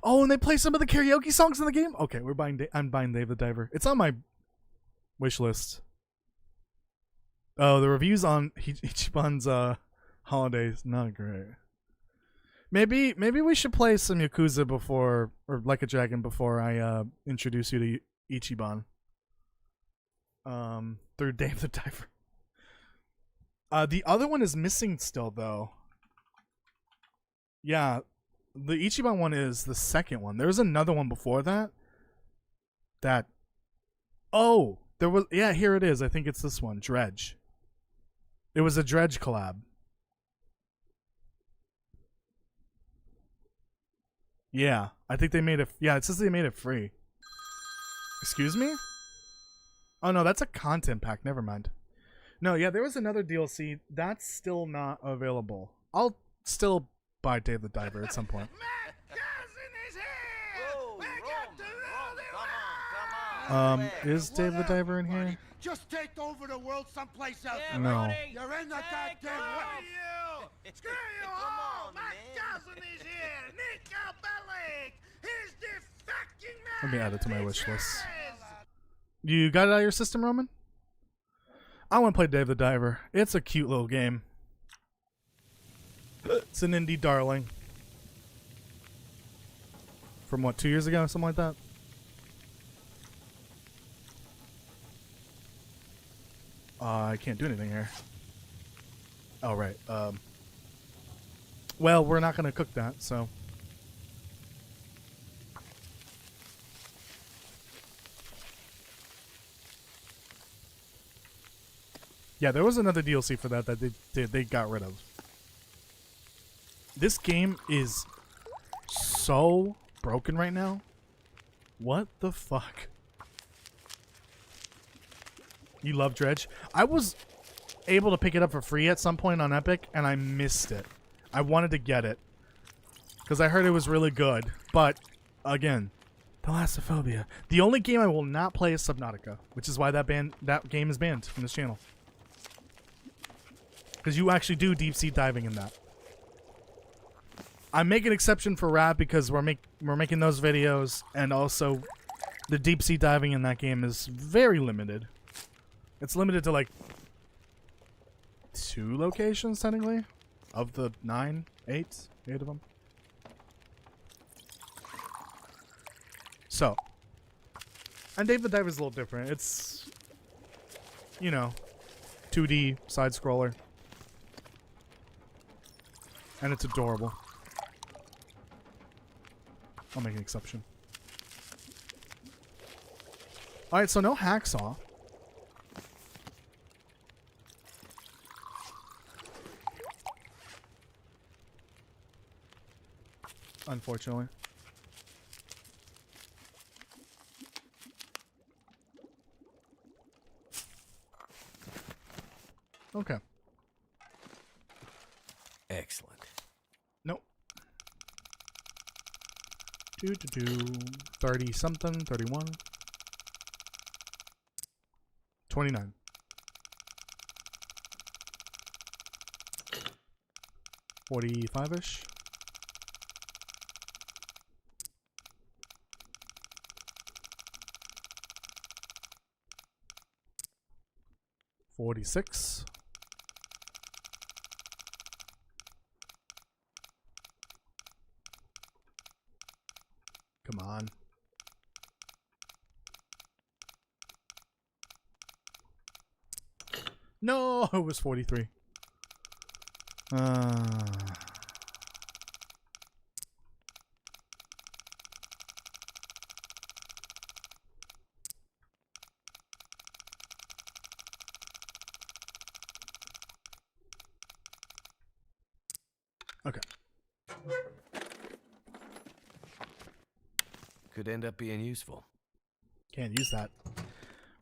Oh, and they play some of the karaoke songs in the game? Okay, I'm buying Dave the Diver. It's on my wish list. Oh, the reviews on Ichiban's Holiday is not great. Maybe we should play some Yakuza before, or Like a Dragon before I introduce you to Ichiban. Through Dave the Diver. The other one is missing still, though. Yeah, the Ichiban one is the second one. There was another one before that. Oh, there was. Yeah, here it is. I think it's this one, Dredge. It was a Dredge collab. Yeah, I think they made it. Yeah, it says they made it free. Excuse me? Oh no, that's a content pack. Never mind. No, yeah, there was another DLC that's still not available. I'll still buy Dave the Diver at some point. My cousin is here! Whoa, We got Rome, to Rome, rule the come on, world! Is Dave the Diver in here? Just take over the world someplace else. No. You're in the goddamn way. You! Screw you all! on, My man. cousin is here! Nico Bellic! He's the fucking man! Let me add it to my wish It's list. his! You got it out of your system, Roman? I want to play Dave the Diver. It's a cute little game. It's an indie darling. From what, 2 years ago? Something like that? I can't do anything here. Oh, right. Well, we're not going to cook that, so... Yeah, there was another DLC for that they got rid of. This game is so broken right now. What the fuck? You love Dredge? I was able to pick it up for free at some point on Epic, and I missed it. I wanted to get it because I heard it was really good, but again, Thalassophobia. The only game I will not play is Subnautica, which is why that game is banned from this channel. Because you actually do deep sea diving in that. I make an exception for Rap because we're making those videos, and also the deep sea diving in that game is very limited. It's limited to like 2 locations technically, of the 8 of them. So, and Dave the Diver is a little different. It's, you know, 2D side scroller, and it's adorable. I'll make an exception. Alright, so no hacksaw. Unfortunately. Okay. Excellent. Nope. 30 something, 31. 29. $45-ish. $46. Come on. No, it was 43. Okay. Could end up being useful. Can't use that.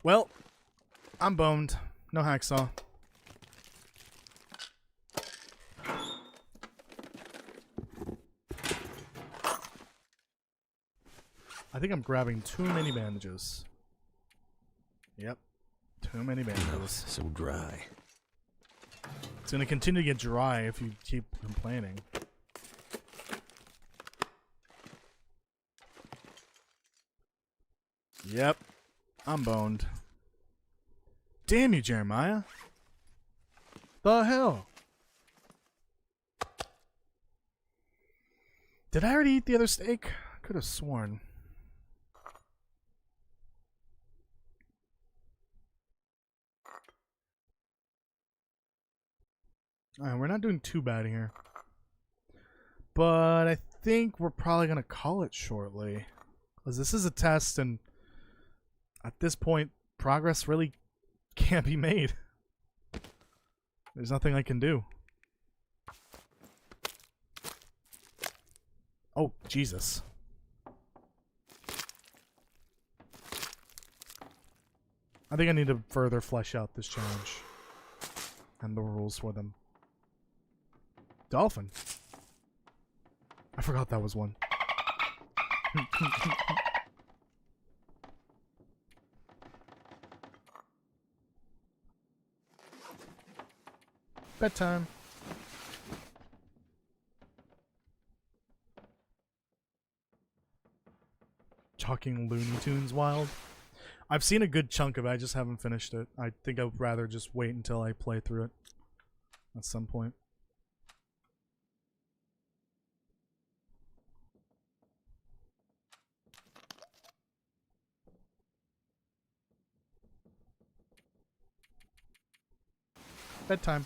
Well, I'm boned. No hacksaw. I think I'm grabbing too many bandages. Yep. Too many bandages. So dry. It's gonna continue to get dry if you keep complaining. Yep. I'm boned. Damn you, Jeremiah. The hell? Did I already eat the other steak? I could have sworn. Alright, we're not doing too bad here. But I think we're probably going to call it shortly. Because this is a test, and at this point, progress really can't be made. There's nothing I can do. Oh, Jesus. I think I need to further flesh out this challenge and the rules for them. Dolphin. I forgot that was one. Bedtime. Talking Looney Tunes wild. I've seen a good chunk of it, I just haven't finished it. I think I'd rather just wait until I play through it at some point. Bedtime.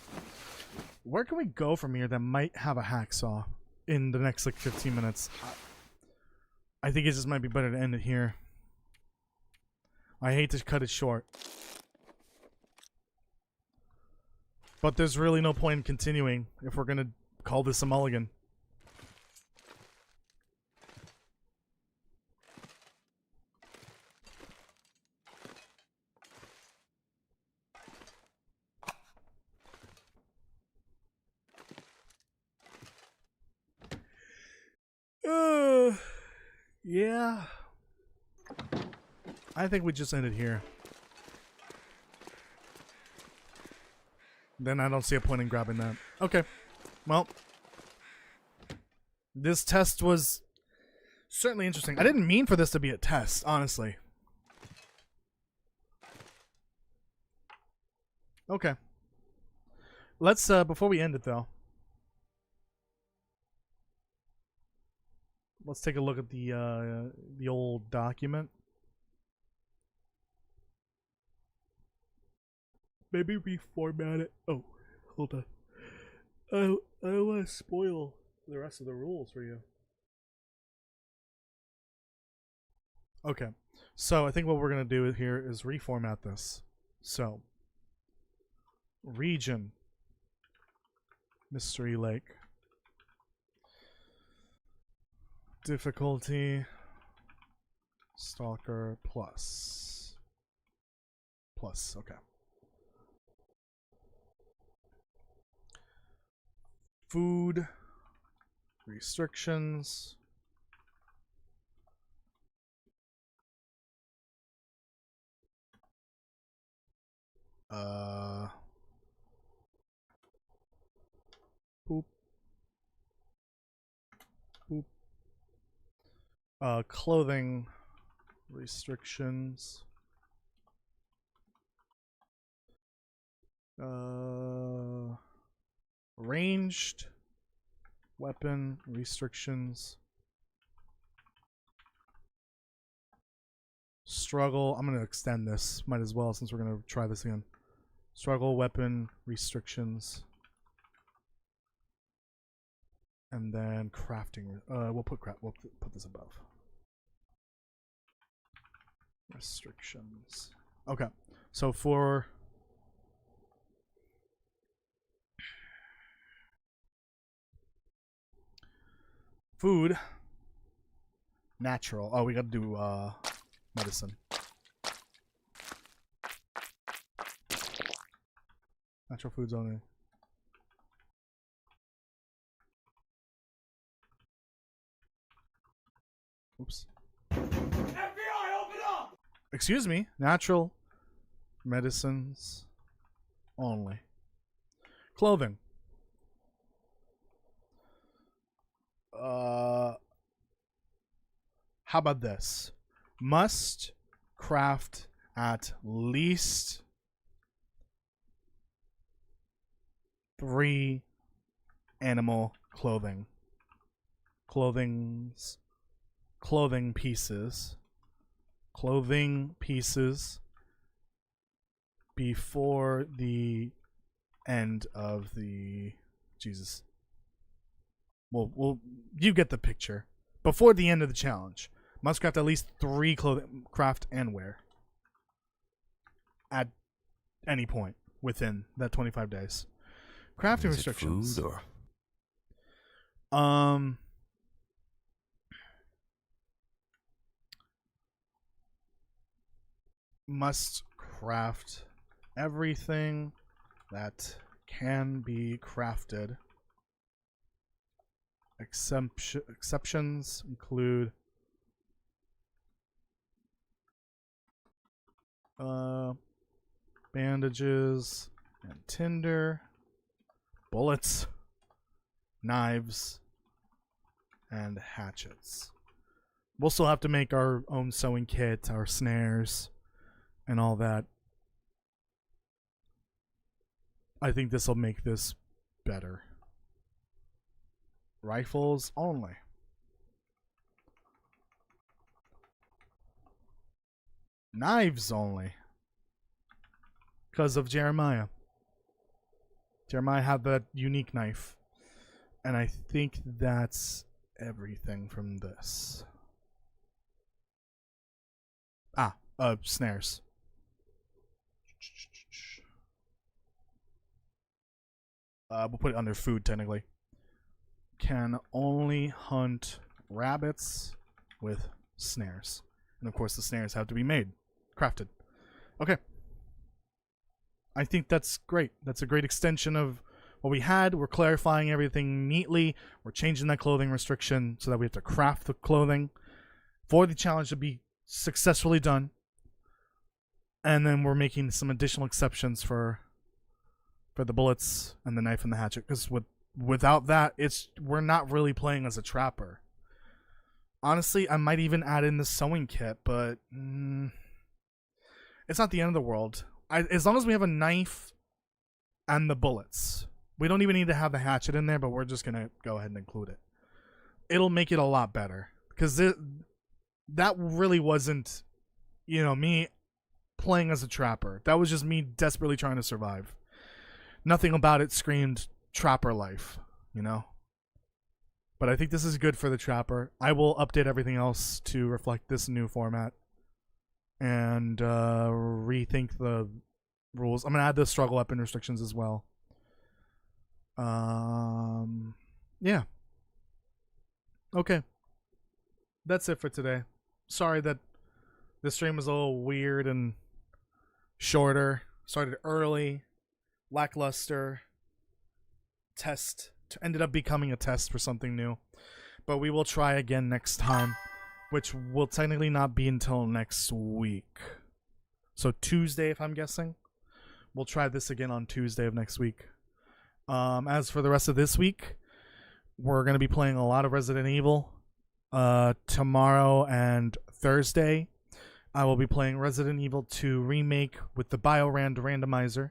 Where can we go from here that might have a hacksaw in the next like 15 minutes? I think it just might be better to end it here. I hate to cut it short. But there's really no point in continuing if we're gonna call this a mulligan. Yeah. I think we just end it here. Then I don't see a point in grabbing that. Okay. Well, this test was certainly interesting. I didn't mean for this to be a test, honestly. Okay. Let's, before we end it though, let's take a look at the old document. Maybe reformat it. Oh, hold on. I don't want to spoil the rest of the rules for you. Okay, so I think what we're gonna do here is reformat this. So, region, Mystery Lake, difficulty, Stalker plus. Okay. Food restrictions. Boop. Boop. Clothing restrictions. Ranged weapon restrictions. Struggle. I'm going to extend this. Might as well since we're going to try this again. Struggle weapon restrictions. And then crafting. We'll put this above. Restrictions. Okay. So for food, natural. Oh, we got to do medicine. Natural foods only. Oops. FBI, open up! Excuse me. Natural medicines only. Clothing. How about this? Must craft at least 3 animal clothing. Clothing pieces before the end of the Jesus. Well, you get the picture. Before the end of the challenge, must craft at least 3 clothing, craft and wear at any point within that 25 days. Crafting restrictions. Food or must craft everything that can be crafted. Exceptions include bandages and tinder, bullets, knives, and hatchets. We'll still have to make our own sewing kit, our snares, and all that. I think this will make this better. Rifles only. Knives only. Because of Jeremiah. Jeremiah had that unique knife. And I think that's everything from this. Snares. we'll put it under food technically. Can only hunt rabbits with snares. And of course the snares have to be made, crafted. Okay. I think that's great. That's a great extension of what we had. We're clarifying everything neatly. We're changing that clothing restriction so that we have to craft the clothing for the challenge to be successfully done. And then we're making some additional exceptions for the bullets and the knife and the hatchet, because without that, we're not really playing as a trapper. Honestly, I might even add in the sewing kit, but it's not the end of the world. As long as we have a knife and the bullets. We don't even need to have the hatchet in there, but we're just going to go ahead and include it. It'll make it a lot better, because that really wasn't, me playing as a trapper. That was just me desperately trying to survive. Nothing about it screamed trapper life, But I think this is good for the trapper. I will update everything else to reflect this new format and rethink the rules. I'm going to add the struggle weapon restrictions as well. Yeah. Okay. That's it for today. Sorry that this stream was a little weird and shorter. Started early. Lackluster. Test. Ended up becoming a test for something new. But we will try again next time, which will technically not be until next week. So Tuesday, if I'm guessing. We'll try this again on Tuesday of next week. As for the rest of this week, we're going to be playing a lot of Resident Evil. Tomorrow and Thursday, I will be playing Resident Evil 2 Remake with the BioRand randomizer.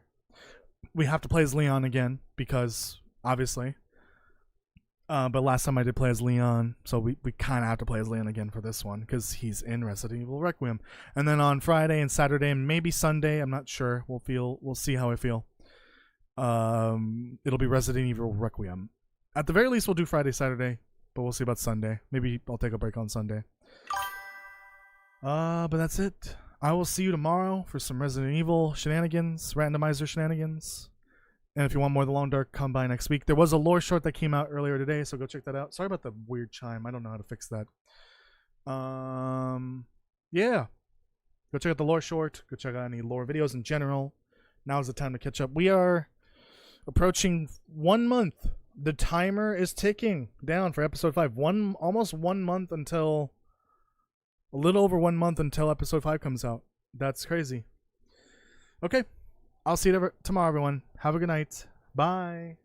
We have to play as Leon again, because, obviously. But last time I did play as Leon, so we kind of have to play as Leon again for this one, because he's in Resident Evil Requiem. And then on Friday and Saturday and maybe Sunday, I'm not sure. We'll see how I feel. It'll be Resident Evil Requiem. At the very least, we'll do Friday, Saturday, but we'll see about Sunday. Maybe I'll take a break on Sunday. But that's it. I will see you tomorrow for some Resident Evil shenanigans, randomizer shenanigans. And if you want more of the Long Dark, come by next week. There was a lore short that came out earlier today, so go check that out. Sorry about the weird chime. I don't know how to fix that. Yeah. Go check out the lore short. Go check out any lore videos in general. Now is the time to catch up. We are approaching 1 month. The timer is ticking down for episode 5. Almost 1 month until... A little over 1 month until episode 5 comes out. That's crazy. Okay. I'll see you tomorrow, everyone. Have a good night. Bye.